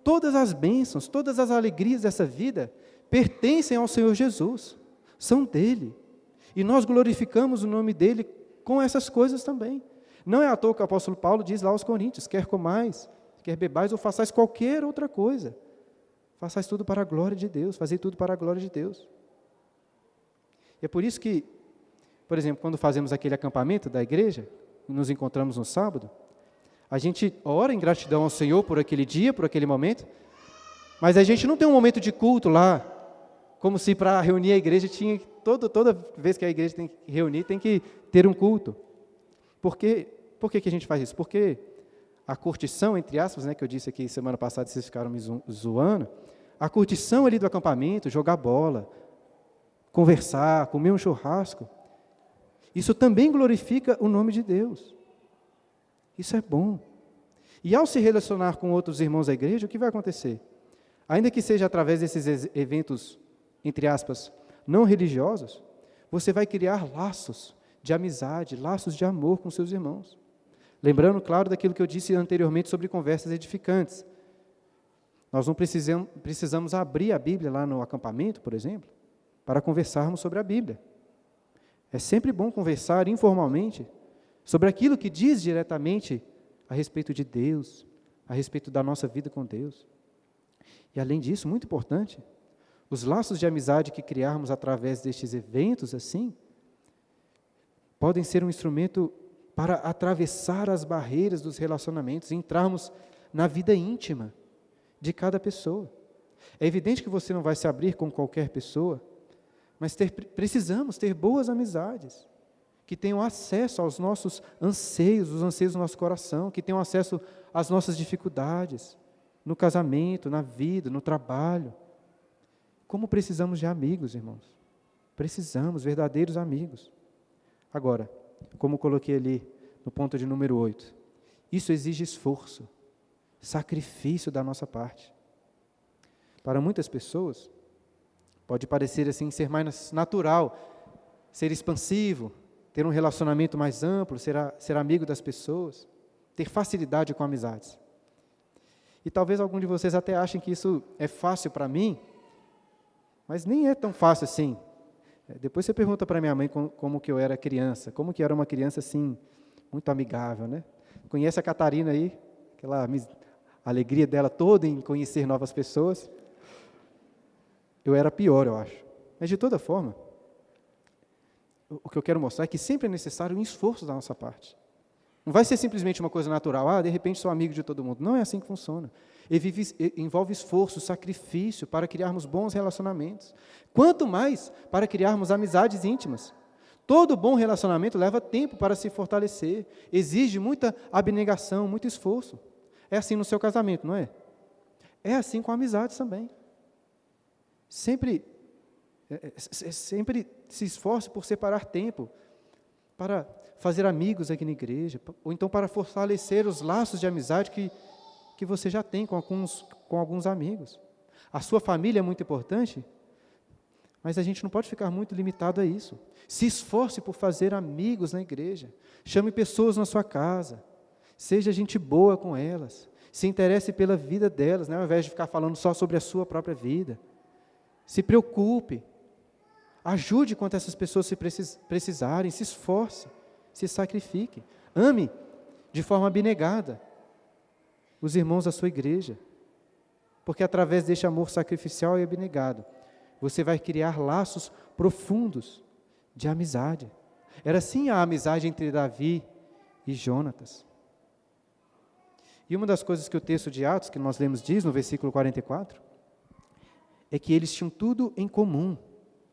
todas as bênçãos, todas as alegrias dessa vida pertencem ao Senhor Jesus, são dele, e nós glorificamos o nome dele com essas coisas também. Não é à toa que o apóstolo Paulo diz lá aos Coríntios, quer comais, quer bebais ou façais qualquer outra coisa, façais tudo para a glória de Deus, fazei tudo para a glória de Deus. E é por isso que, por exemplo, quando fazemos aquele acampamento da igreja, nos encontramos no sábado, a gente ora em gratidão ao Senhor por aquele dia, por aquele momento, mas a gente não tem um momento de culto lá, como se para reunir a igreja tinha, toda vez que a igreja tem que reunir, tem que ter um culto. Por que a gente faz isso? Porque a curtição, entre aspas, né, que eu disse aqui semana passada, vocês ficaram me zoando, a curtição ali do acampamento, jogar bola, conversar, comer um churrasco, isso também glorifica o nome de Deus. Isso é bom. E ao se relacionar com outros irmãos da igreja, o que vai acontecer? Ainda que seja através desses eventos, entre aspas, não religiosos, você vai criar laços de amizade, laços de amor com seus irmãos. Lembrando, claro, daquilo que eu disse anteriormente sobre conversas edificantes. Nós não precisamos abrir a Bíblia lá no acampamento, por exemplo, para conversarmos sobre a Bíblia. É sempre bom conversar informalmente sobre aquilo que diz diretamente a respeito de Deus, a respeito da nossa vida com Deus. E além disso, muito importante, os laços de amizade que criarmos através destes eventos assim, podem ser um instrumento para atravessar as barreiras dos relacionamentos e entrarmos na vida íntima de cada pessoa. É evidente que você não vai se abrir com qualquer pessoa, mas precisamos ter boas amizades, que tenham acesso aos nossos anseios, os anseios do nosso coração, que tenham acesso às nossas dificuldades, no casamento, na vida, no trabalho. Como precisamos de amigos, irmãos? Precisamos, verdadeiros amigos. Agora, como coloquei ali no ponto de número 8, isso exige esforço, sacrifício da nossa parte. Para muitas pessoas, pode parecer assim ser mais natural, ser expansivo, ter um relacionamento mais amplo, ser amigo das pessoas, ter facilidade com amizades. E talvez algum de vocês até achem que isso é fácil para mim, mas nem é tão fácil assim. Depois você pergunta para minha mãe como que eu era criança, como que era uma criança assim, muito amigável, né? Conhece a Catarina aí, aquela alegria dela toda em conhecer novas pessoas. Eu era pior, eu acho. Mas de toda forma, o que eu quero mostrar é que sempre é necessário um esforço da nossa parte. Não vai ser simplesmente uma coisa natural, de repente sou amigo de todo mundo. Não é assim que funciona. Envolve esforço, sacrifício para criarmos bons relacionamentos. Quanto mais para criarmos amizades íntimas. Todo bom relacionamento leva tempo para se fortalecer, exige muita abnegação, muito esforço. É assim no seu casamento, não é? É assim com amizades também. Sempre se esforce por separar tempo para fazer amigos aqui na igreja, ou então para fortalecer os laços de amizade que você já tem com alguns amigos. A sua família é muito importante, mas a gente não pode ficar muito limitado a isso. Se esforce por fazer amigos na igreja. Chame pessoas na sua casa. Seja gente boa com elas. Se interesse pela vida delas, né, ao invés de ficar falando só sobre a sua própria vida. Se preocupe. Ajude quando essas pessoas se precisarem. Se esforce. Se sacrifique. Ame de forma abnegada os irmãos da sua igreja. Porque através deste amor sacrificial e abnegado, você vai criar laços profundos de amizade. Era assim a amizade entre Davi e Jonatas. E uma das coisas que o texto de Atos, que nós lemos, diz no versículo 44, é que eles tinham tudo em comum.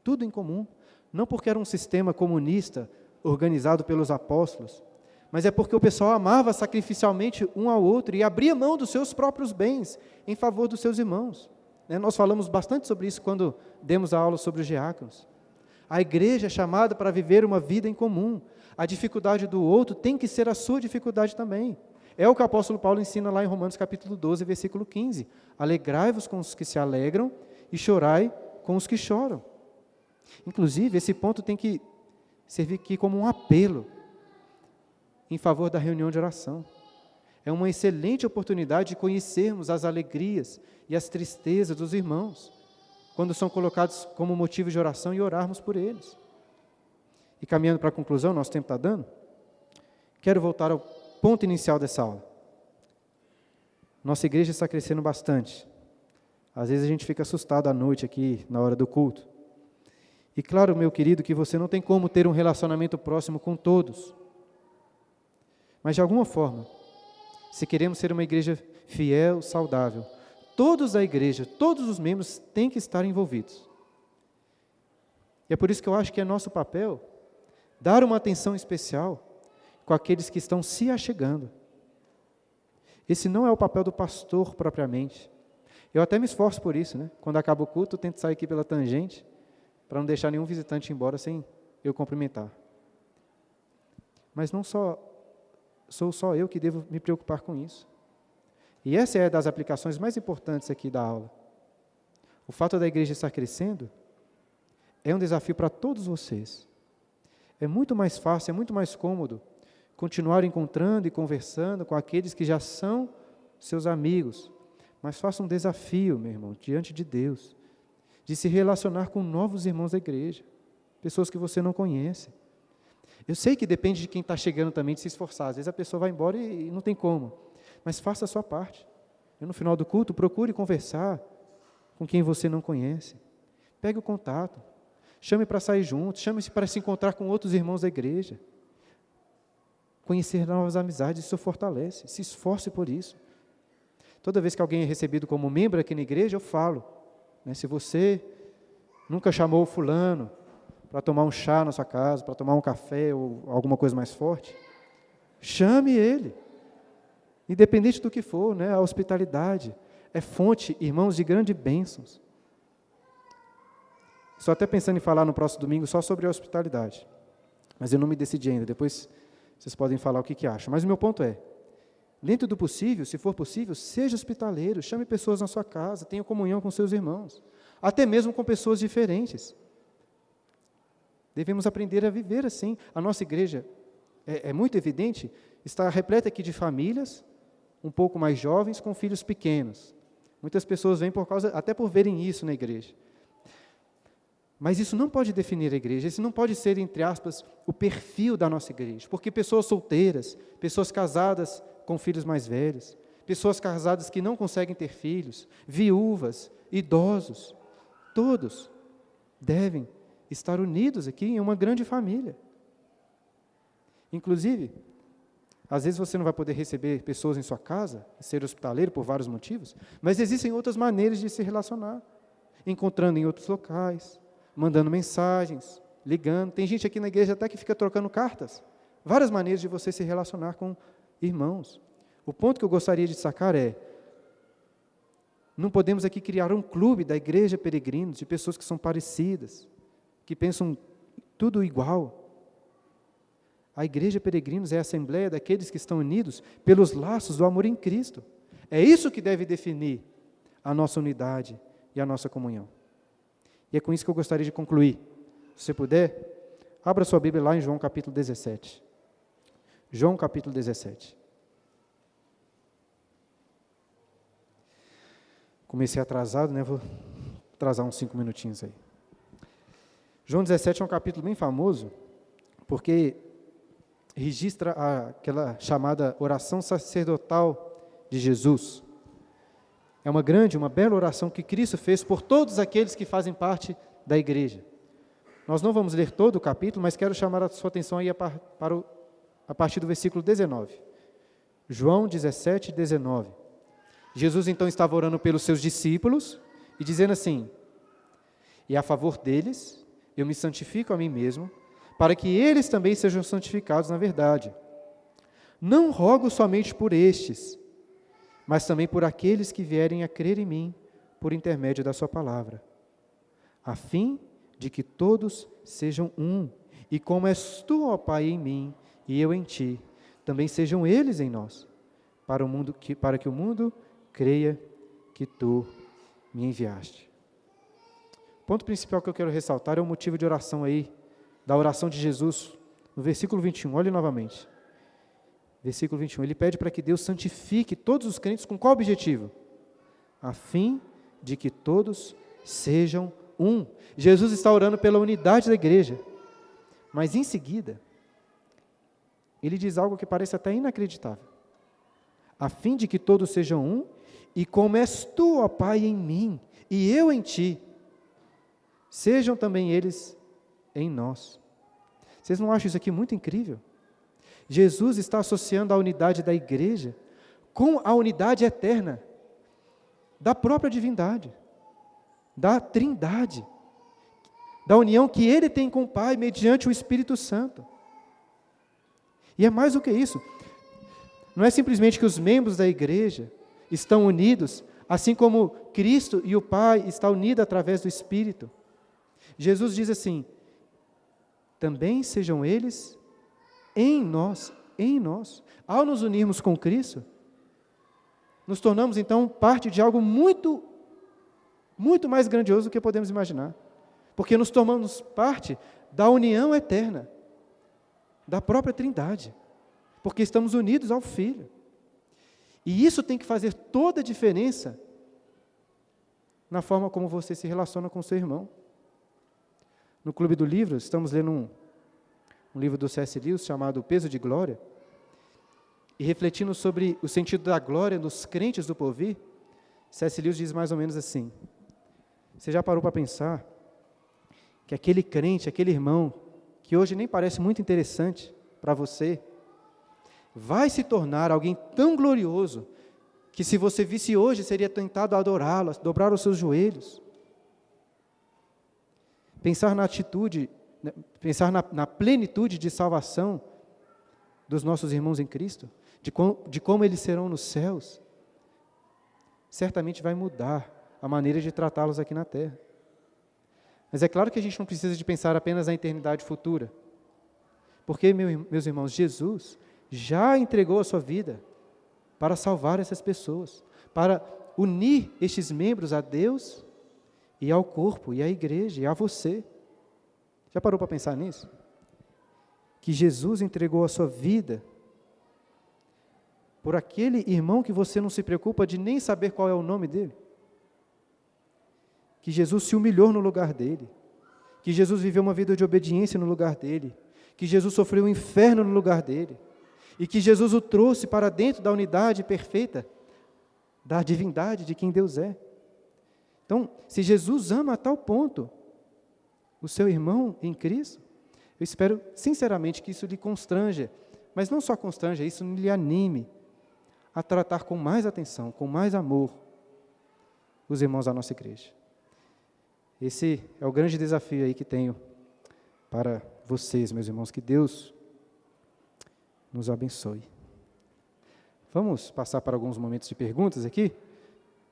Tudo em comum. Não porque era um sistema comunista organizado pelos apóstolos, mas é porque o pessoal amava sacrificialmente um ao outro e abria mão dos seus próprios bens em favor dos seus irmãos. Nós falamos bastante sobre isso quando demos a aula sobre os diáconos. A igreja é chamada para viver uma vida em comum. A dificuldade do outro tem que ser a sua dificuldade também. É o que o apóstolo Paulo ensina lá em Romanos capítulo 12, versículo 15. Alegrai-vos com os que se alegram e chorai com os que choram. Inclusive, esse ponto tem que servir aqui como um apelo em favor da reunião de oração. É uma excelente oportunidade de conhecermos as alegrias e as tristezas dos irmãos, quando são colocados como motivo de oração e orarmos por eles. E caminhando para a conclusão, nosso tempo está dando, quero voltar ao ponto inicial dessa aula. Nossa igreja está crescendo bastante. Às vezes a gente fica assustado à noite aqui, na hora do culto. E claro, meu querido, que você não tem como ter um relacionamento próximo com todos. Mas de alguma forma, se queremos ser uma igreja fiel, saudável, todos da igreja, todos os membros têm que estar envolvidos. E é por isso que eu acho que é nosso papel dar uma atenção especial com aqueles que estão se achegando. Esse não é o papel do pastor propriamente. Eu até me esforço por isso, né? Quando acaba o culto, eu tento sair aqui pela tangente, para não deixar nenhum visitante ir embora sem eu cumprimentar. Mas não sou só eu que devo me preocupar com isso. E essa é das aplicações mais importantes aqui da aula. O fato da igreja estar crescendo é um desafio para todos vocês. É muito mais fácil, é muito mais cômodo continuar encontrando e conversando com aqueles que já são seus amigos. Mas faça um desafio, meu irmão, diante de Deus, de se relacionar com novos irmãos da igreja, pessoas que você não conhece. Eu sei que depende de quem está chegando também de se esforçar. Às vezes a pessoa vai embora e não tem como. Mas faça a sua parte. E no final do culto, procure conversar com quem você não conhece. Pegue o contato. Chame para sair juntos. Chame para se encontrar com outros irmãos da igreja. Conhecer novas amizades, isso fortalece. Se esforce por isso. Toda vez que alguém é recebido como membro aqui na igreja, eu falo. Se você nunca chamou o fulano para tomar um chá na sua casa, para tomar um café ou alguma coisa mais forte, chame ele. Independente do que for, a hospitalidade é fonte, irmãos, de grandes bênçãos. Estou até pensando em falar no próximo domingo só sobre a hospitalidade, mas eu não me decidi ainda, depois vocês podem falar o que acham. Mas o meu ponto é, dentro do possível, se for possível, seja hospitaleiro, chame pessoas na sua casa, tenha comunhão com seus irmãos, até mesmo com pessoas diferentes. Devemos aprender a viver assim. A nossa igreja, é muito evidente, está repleta aqui de famílias, um pouco mais jovens, com filhos pequenos. Muitas pessoas vêm até por verem isso na igreja. Mas isso não pode definir a igreja, isso não pode ser, entre aspas, o perfil da nossa igreja, porque pessoas solteiras, pessoas casadas com filhos mais velhos, pessoas casadas que não conseguem ter filhos, viúvas, idosos, todos devem estar unidos aqui em uma grande família. Inclusive, às vezes você não vai poder receber pessoas em sua casa, ser hospitaleiro por vários motivos, mas existem outras maneiras de se relacionar, encontrando em outros locais, mandando mensagens, ligando. Tem gente aqui na igreja até que fica trocando cartas. Várias maneiras de você se relacionar com irmãos. O ponto que eu gostaria de destacar é: não podemos aqui criar um clube da Igreja Peregrinos, de pessoas que são parecidas, que pensam tudo igual. A Igreja Peregrinos é a assembleia daqueles que estão unidos pelos laços do amor em Cristo. É isso que deve definir a nossa unidade e a nossa comunhão. E é com isso que eu gostaria de concluir. Se você puder, abra sua Bíblia lá em João capítulo 17. João capítulo 17. Comecei atrasado, né? Vou atrasar uns 5 minutinhos aí. João 17 é um capítulo bem famoso, porque registra aquela chamada oração sacerdotal de Jesus. É uma grande, uma bela oração que Cristo fez por todos aqueles que fazem parte da igreja. Nós não vamos ler todo o capítulo, mas quero chamar a sua atenção aí a partir do versículo 19. João 17, 19. Jesus então estava orando pelos seus discípulos e dizendo assim: e a favor deles, eu me santifico a mim mesmo, para que eles também sejam santificados na verdade. Não rogo somente por estes, mas também por aqueles que vierem a crer em mim, por intermédio da sua palavra, a fim de que todos sejam um, e como és tu, ó Pai, em mim, e eu em ti, também sejam eles em nós, para que o mundo creia que tu me enviaste. O ponto principal que eu quero ressaltar é o motivo de oração aí, da oração de Jesus, no versículo 21, olhe novamente. Versículo 21, ele pede para que Deus santifique todos os crentes com qual objetivo? A fim de que todos sejam um. Jesus está orando pela unidade da igreja, mas em seguida, ele diz algo que parece até inacreditável. A fim de que todos sejam um, e como és tu, ó Pai, em mim, e eu em ti, sejam também eles em nós. Vocês não acham isso aqui muito incrível? Jesus está associando a unidade da igreja com a unidade eterna da própria divindade, da Trindade, da união que Ele tem com o Pai mediante o Espírito Santo. E é mais do que isso. Não é simplesmente que os membros da igreja estão unidos, assim como Cristo e o Pai estão unidos através do Espírito. Jesus diz assim: também sejam eles em nós. Ao nos unirmos com Cristo, nos tornamos então parte de algo muito, muito mais grandioso do que podemos imaginar. Porque nos tornamos parte da união eterna, da própria Trindade. Porque estamos unidos ao Filho. E isso tem que fazer toda a diferença na forma como você se relaciona com o seu irmão. No Clube do Livro, estamos lendo um livro do C.S. Lewis chamado O Peso de Glória, e refletindo sobre o sentido da glória nos crentes do porvir, C.S. Lewis diz mais ou menos assim: você já parou para pensar que aquele crente, aquele irmão, que hoje nem parece muito interessante para você, vai se tornar alguém tão glorioso, que se você visse hoje, seria tentado a adorá-lo, a dobrar os seus joelhos. Pensar na atitude, pensar na plenitude de salvação dos nossos irmãos em Cristo, de como eles serão nos céus, certamente vai mudar a maneira de tratá-los aqui na terra. Mas é claro que a gente não precisa de pensar apenas na eternidade futura, porque, meus irmãos, Jesus já entregou a sua vida para salvar essas pessoas, para unir estes membros a Deus e ao corpo, e à igreja, e a você. Já parou para pensar nisso? Que Jesus entregou a sua vida por aquele irmão que você não se preocupa de nem saber qual é o nome dele. Que Jesus se humilhou no lugar dele. Que Jesus viveu uma vida de obediência no lugar dele. Que Jesus sofreu o inferno no lugar dele. E que Jesus o trouxe para dentro da unidade perfeita, da divindade de quem Deus é. Então, se Jesus ama a tal ponto o seu irmão em Cristo, eu espero sinceramente que isso lhe constranja, mas não só constranja, isso lhe anime a tratar com mais atenção, com mais amor, os irmãos da nossa igreja. Esse é o grande desafio aí que tenho para vocês, meus irmãos, que Deus nos abençoe. Vamos passar para alguns momentos de perguntas aqui.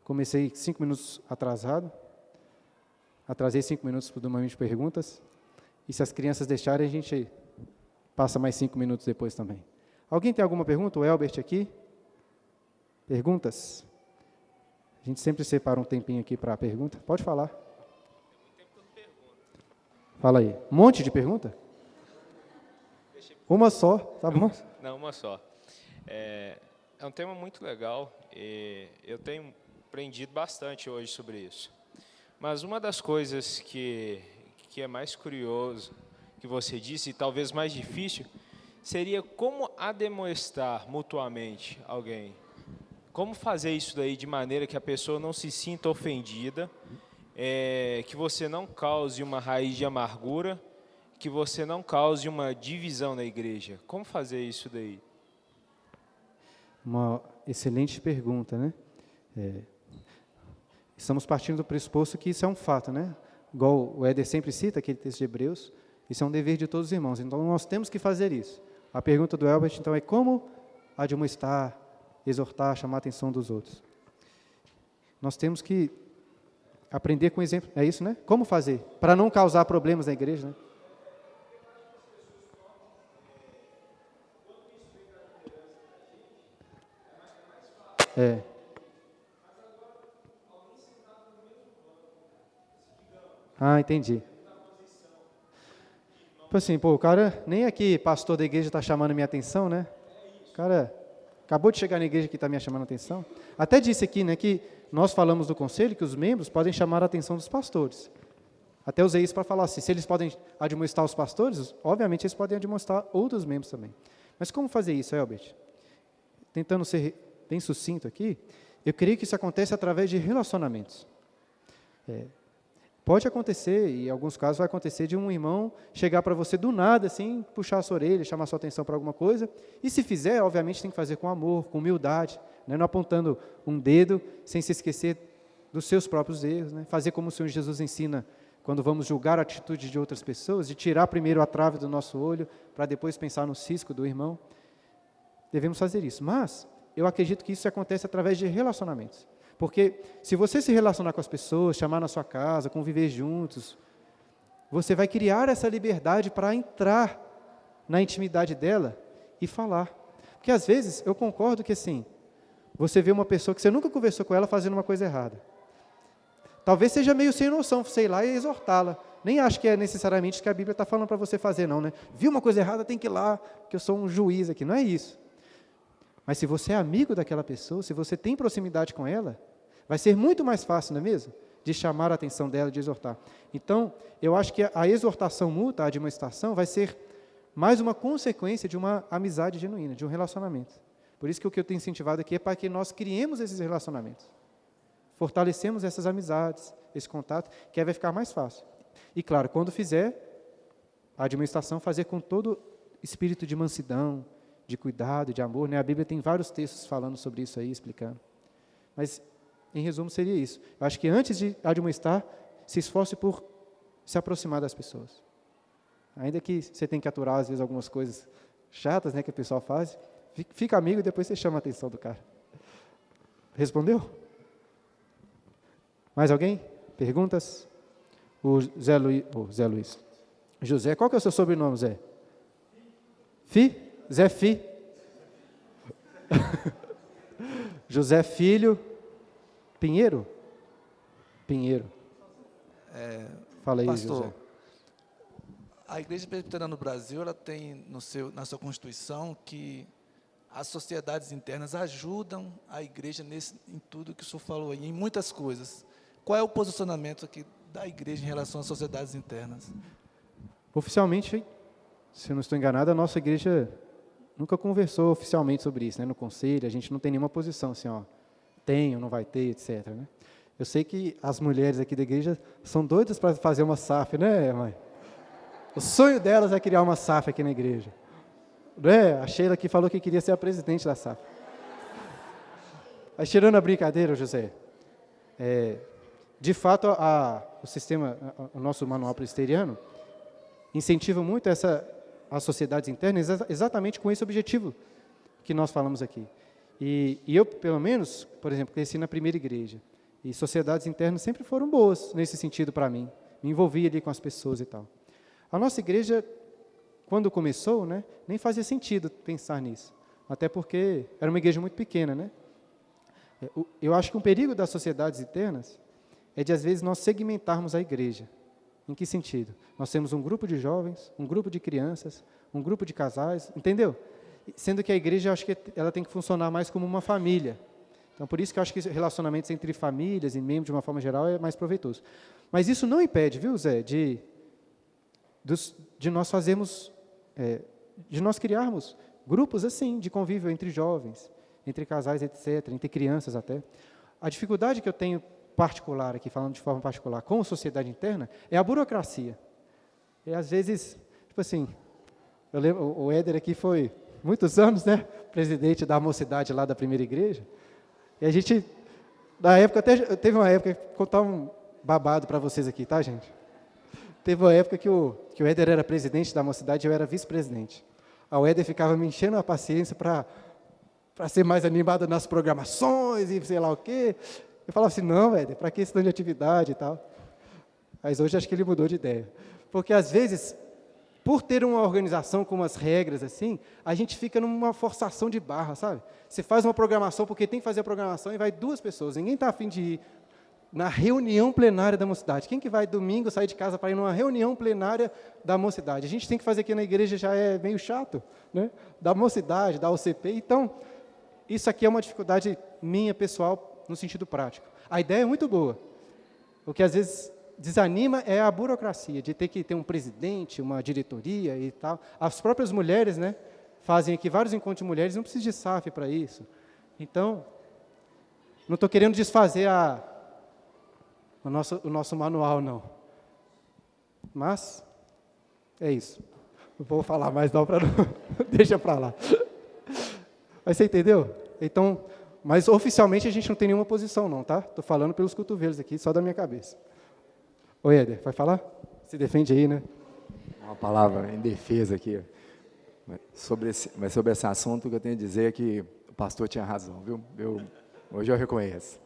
Comecei 5 minutos atrasado. Atrasei 5 minutos para o momento de perguntas. E se as crianças deixarem, a gente passa mais 5 minutos depois também. Alguém tem alguma pergunta? O Elbert aqui? Perguntas? A gente sempre separa um tempinho aqui para a pergunta. Pode falar. Fala aí. Um monte de pergunta? Uma só, tá bom? Não, uma só. É um tema muito legal e eu tenho aprendido bastante hoje sobre isso. Mas uma das coisas que é mais curioso que você disse, e talvez mais difícil, seria como ademoestar mutuamente alguém. Como fazer isso daí de maneira que a pessoa não se sinta ofendida, que você não cause uma raiz de amargura, que você não cause uma divisão na igreja. Como fazer isso daí? Uma excelente pergunta, né? Estamos partindo do pressuposto que isso é um fato, né? Igual o Éder sempre cita, aquele texto de Hebreus, isso é um dever de todos os irmãos, então nós temos que fazer isso. A pergunta do Elbert, então, é como admoestar, exortar, chamar a atenção dos outros. Nós temos que aprender com exemplo, é isso, né? Como fazer? Para não causar problemas na igreja, né? Ah, entendi. Tipo assim, o cara, nem aqui, pastor da igreja, está chamando minha atenção, né? O cara acabou de chegar na igreja que está me chamando a atenção. Até disse aqui, né, que nós falamos do conselho que os membros podem chamar a atenção dos pastores. Até usei isso para falar assim, se eles podem admoestar os pastores, obviamente eles podem admoestar outros membros também. Mas como fazer isso, Elbert? Tentando ser bem sucinto aqui, eu creio que isso acontece através de relacionamentos. Pode acontecer, e em alguns casos vai acontecer, de um irmão chegar para você do nada, assim, puxar a sua orelha, chamar a sua atenção para alguma coisa, e se fizer, obviamente tem que fazer com amor, com humildade, né, não apontando um dedo, sem se esquecer dos seus próprios erros, né, fazer como o Senhor Jesus ensina, quando vamos julgar a atitude de outras pessoas, de tirar primeiro a trave do nosso olho, para depois pensar no cisco do irmão. Devemos fazer isso, mas eu acredito que isso acontece através de relacionamentos. Porque se você se relacionar com as pessoas, chamar na sua casa, conviver juntos, você vai criar essa liberdade para entrar na intimidade dela e falar. Porque às vezes, eu concordo que assim, você vê uma pessoa que você nunca conversou com ela fazendo uma coisa errada. Talvez seja meio sem noção, sei lá, e exortá-la. Nem acho que é necessariamente isso que a Bíblia está falando para você fazer, não, né? Viu uma coisa errada, tem que ir lá, que eu sou um juiz aqui. Não é isso. Mas se você é amigo daquela pessoa, se você tem proximidade com ela, vai ser muito mais fácil, não é mesmo? De chamar a atenção dela, de exortar. Então, eu acho que a exortação mútua, a admoestação, vai ser mais uma consequência de uma amizade genuína, de um relacionamento. Por isso que o que eu tenho incentivado aqui é para que nós criemos esses relacionamentos. Fortalecemos essas amizades, esse contato, que aí vai ficar mais fácil. E claro, quando fizer, a admoestação fazer com todo espírito de mansidão, de cuidado, de amor, né? A Bíblia tem vários textos falando sobre isso aí, explicando. Mas, em resumo, seria isso. Eu acho que antes de admoestar, se esforce por se aproximar das pessoas. Ainda que você tenha que aturar, às vezes, algumas coisas chatas, né, que o pessoal faz, fica amigo e depois você chama a atenção do cara. Respondeu? Mais alguém? Perguntas? O Zé Luiz. José, qual que é o seu sobrenome, Zé? Zé Fi. José Filho Pinheiro? Pinheiro. Fala aí, Pastor, José. a Igreja Presbiteriana no Brasil, ela tem na sua Constituição que as sociedades internas ajudam a Igreja em tudo que o senhor falou aí, em muitas coisas. Qual é o posicionamento aqui da Igreja em relação às sociedades internas? Oficialmente, se eu não estou enganado, a nossa Igreja nunca conversou oficialmente sobre isso, né? No conselho, a gente não tem nenhuma posição assim, ó, tem ou não vai ter, etc. Né? Eu sei que as mulheres aqui da igreja são doidas para fazer uma SAF, né, mãe? O sonho delas é criar uma SAF aqui na igreja. Né? A Sheila aqui falou que queria ser a presidente da SAF. Mas tirando a brincadeira, José, de fato, o sistema, o nosso manual presbiteriano, incentiva muito as sociedades internas exatamente com esse objetivo que nós falamos aqui. E eu, pelo menos, por exemplo, cresci na primeira igreja. E sociedades internas sempre foram boas nesse sentido para mim. Me envolvi ali com as pessoas e tal. A nossa igreja, quando começou, né, nem fazia sentido pensar nisso. Até porque era uma igreja muito pequena, né? Eu acho que um perigo das sociedades internas é de, às vezes, nós segmentarmos a igreja. Em que sentido? Nós temos um grupo de jovens, um grupo de crianças, um grupo de casais, entendeu? Sendo que a igreja, eu acho que ela tem que funcionar mais como uma família. Então, por isso que eu acho que relacionamentos entre famílias e membros, de uma forma geral, é mais proveitoso. Mas isso não impede, viu, Zé, de nós fazermos, de nós criarmos grupos assim, de convívio entre jovens, entre casais, etc., entre crianças até. A dificuldade que eu tenho particular aqui, falando de forma particular, com a sociedade interna, é a burocracia. E às vezes, tipo assim, eu lembro, o Éder aqui foi muitos anos, né, presidente da mocidade lá da primeira igreja, e a gente, na época, até teve uma época, vou contar um babado para vocês aqui, tá, gente? Teve uma época que o Éder era presidente da mocidade e eu era vice-presidente. O Éder ficava me enchendo a paciência para ser mais animado nas programações e sei lá o quê. Eu falava assim, não, Éder, para que esse tanto de atividade e tal? Mas hoje acho que ele mudou de ideia. Porque, às vezes, por ter uma organização com umas regras assim, a gente fica numa forçação de barra, sabe? Você faz uma programação porque tem que fazer a programação e vai 2 pessoas. Ninguém está a fim de ir na reunião plenária da mocidade. Quem que vai domingo sair de casa para ir numa reunião plenária da mocidade? A gente tem que fazer aqui na igreja, já é meio chato, né? Da mocidade, da OCP. Então, isso aqui é uma dificuldade minha, pessoal, no sentido prático. A ideia é muito boa. O que às vezes desanima é a burocracia, de ter que ter um presidente, uma diretoria e tal. As próprias mulheres, né, fazem aqui vários encontros de mulheres, não precisa de SAF para isso. Então, não estou querendo desfazer o nosso manual, não. Mas, é isso. Não vou falar mais não, para não... deixa para lá. Mas você entendeu? Então, mas oficialmente a gente não tem nenhuma posição, não, tá? Estou falando pelos cotovelos aqui, só da minha cabeça. Ô, Éder, vai falar? Se defende aí, né? Uma palavra em defesa aqui. Mas sobre esse assunto, o que eu tenho a dizer é que o pastor tinha razão, viu? Hoje eu reconheço.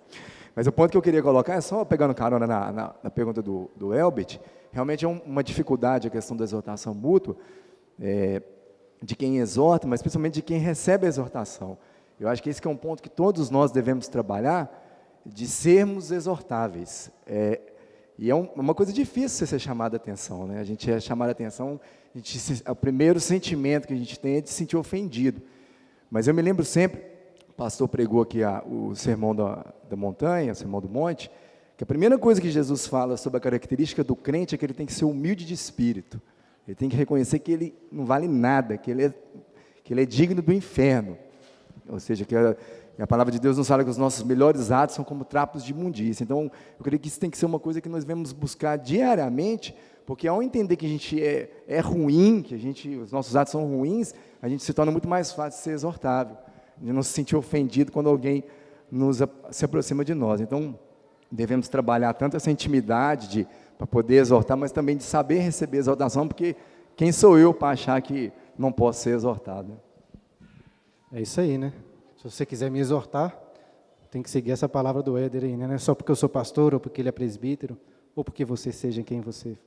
Mas o ponto que eu queria colocar é só pegando carona na pergunta do Elbit, realmente é uma dificuldade a questão da exortação mútua, de quem exorta, mas principalmente de quem recebe a exortação. Eu acho que esse que é um ponto que todos nós devemos trabalhar, de sermos exortáveis. E é uma coisa difícil ser chamado a atenção, né? A gente é chamado a atenção, o primeiro sentimento que a gente tem é de se sentir ofendido. Mas eu me lembro sempre, o pastor pregou aqui o sermão da montanha, o sermão do monte, que a primeira coisa que Jesus fala sobre a característica do crente é que ele tem que ser humilde de espírito. Ele tem que reconhecer que ele não vale nada, que ele é digno do inferno. Ou seja, que a palavra de Deus nos fala que os nossos melhores atos são como trapos de imundícia. Então, eu creio que isso tem que ser uma coisa que nós devemos buscar diariamente, porque ao entender que a gente é ruim, que os nossos atos são ruins, a gente se torna muito mais fácil de ser exortável, de não se sentir ofendido quando alguém se aproxima de nós. Então, devemos trabalhar tanto essa intimidade para poder exortar, mas também de saber receber exortação, porque quem sou eu para achar que não posso ser exortado? É isso aí, né? Se você quiser me exortar, tem que seguir essa palavra do Éder aí, né? Não é só porque eu sou pastor, ou porque ele é presbítero, ou porque você seja quem você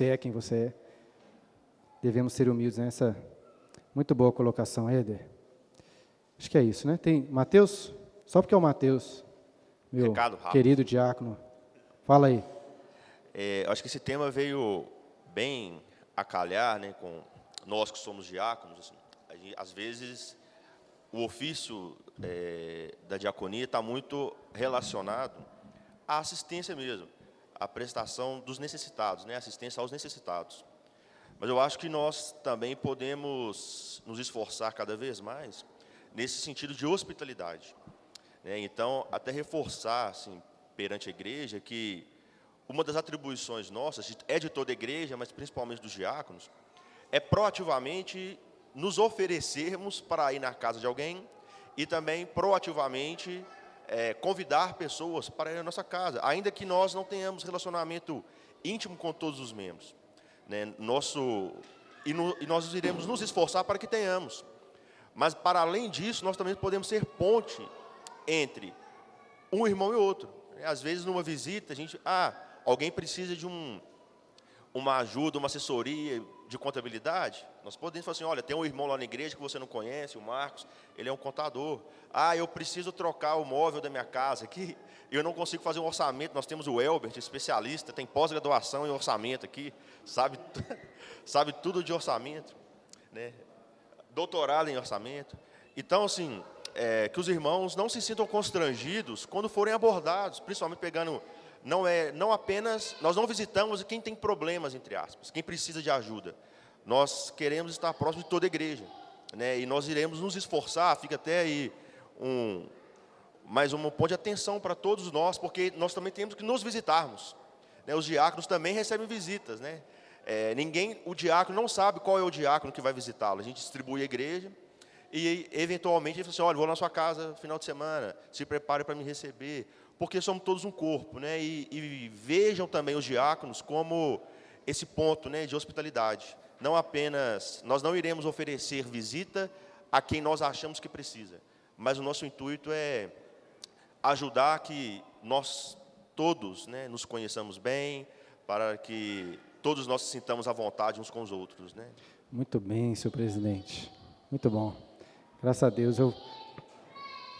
é quem você é. Devemos ser humildes nessa. Muito boa colocação, Éder. Acho que é isso, né? Tem Mateus? Só porque é o Mateus, meu querido diácono. Fala aí. Acho que esse tema veio bem a calhar, né, com nós que somos diáconos. Assim, às vezes, o ofício da diaconia está muito relacionado à assistência mesmo, à prestação dos necessitados, né, assistência aos necessitados. Mas eu acho que nós também podemos nos esforçar cada vez mais nesse sentido de hospitalidade, né? Então, até reforçar assim, perante a igreja que uma das atribuições nossas, é de toda a igreja, mas principalmente dos diáconos, é proativamente nos oferecermos para ir na casa de alguém e também proativamente convidar pessoas para ir à nossa casa, ainda que nós não tenhamos relacionamento íntimo com todos os membros, né? Nós iremos nos esforçar para que tenhamos, Mas, para além disso, nós também podemos ser ponte entre um irmão e outro. Às vezes, numa visita, alguém precisa de uma ajuda, uma assessoria de contabilidade. Nós podemos falar assim, olha, tem um irmão lá na igreja que você não conhece, o Marcos, ele é um contador. Eu preciso trocar o móvel da minha casa aqui, eu não consigo fazer um orçamento. Nós temos o Elbert, especialista, tem pós-graduação em orçamento aqui, sabe tudo de orçamento, né? Doutorado em orçamento. Então, assim, que os irmãos não se sintam constrangidos quando forem abordados, principalmente pegando, não apenas, nós não visitamos quem tem problemas, entre aspas, quem precisa de ajuda. Nós queremos estar próximo de toda a igreja, né? E nós iremos nos esforçar, fica até aí mais um ponto de atenção para todos nós, porque nós também temos que nos visitarmos, né? Os diáconos também recebem visitas, né? O diácono não sabe qual é o diácono que vai visitá-lo. A gente distribui a igreja e, eventualmente, ele fala assim, olha, vou na sua casa no final de semana, se prepare para me receber, porque somos todos um corpo, né? E vejam também os diáconos como esse ponto, né, de hospitalidade. Não apenas, nós não iremos oferecer visita a quem nós achamos que precisa, mas o nosso intuito é ajudar que nós todos, né, nos conheçamos bem, para que todos nós sintamos à vontade uns com os outros, né? Muito bem, senhor presidente. Muito bom. Graças a Deus. Eu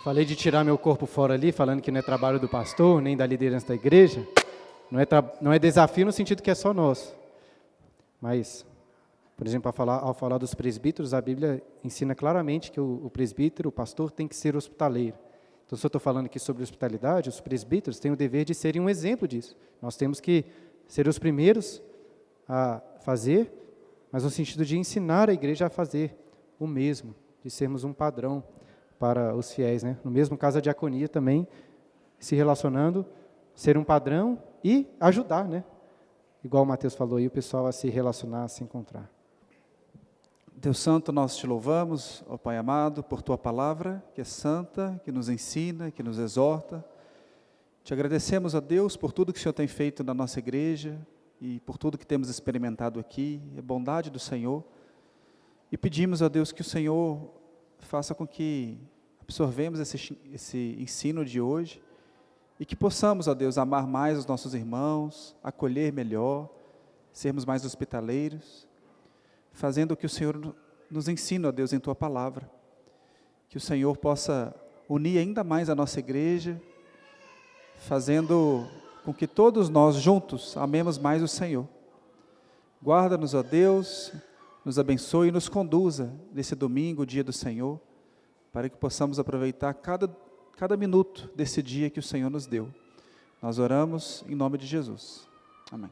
falei de tirar meu corpo fora ali, falando que não é trabalho do pastor, nem da liderança da igreja. Não é desafio no sentido que é só nosso. Mas, por exemplo, ao falar dos presbíteros, a Bíblia ensina claramente que o presbítero, o pastor, tem que ser hospitaleiro. Então, se eu estou falando aqui sobre hospitalidade, os presbíteros têm o dever de serem um exemplo disso. Nós temos que ser os primeiros a fazer, mas no sentido de ensinar a igreja a fazer o mesmo, de sermos um padrão para os fiéis, né? No mesmo caso, a diaconia também se relacionando, ser um padrão e ajudar, né? Igual o Mateus falou aí, o pessoal a se relacionar, a se encontrar. Deus Santo, nós te louvamos, ó Pai amado, por Tua palavra, que é santa, que nos ensina, que nos exorta. Te agradecemos, ó Deus, por tudo que o Senhor tem feito na nossa igreja e por tudo que temos experimentado aqui, a bondade do Senhor. E pedimos, ó Deus, que o Senhor faça com que absorvemos esse ensino de hoje e que possamos, ó Deus, amar mais os nossos irmãos, acolher melhor, sermos mais hospitaleiros, fazendo o que o Senhor nos ensina, ó Deus, em Tua palavra. Que o Senhor possa unir ainda mais a nossa igreja, fazendo com que todos nós juntos amemos mais o Senhor. Guarda-nos, ó Deus, nos abençoe e nos conduza nesse domingo, dia do Senhor, para que possamos aproveitar cada minuto desse dia que o Senhor nos deu. Nós oramos em nome de Jesus. Amém.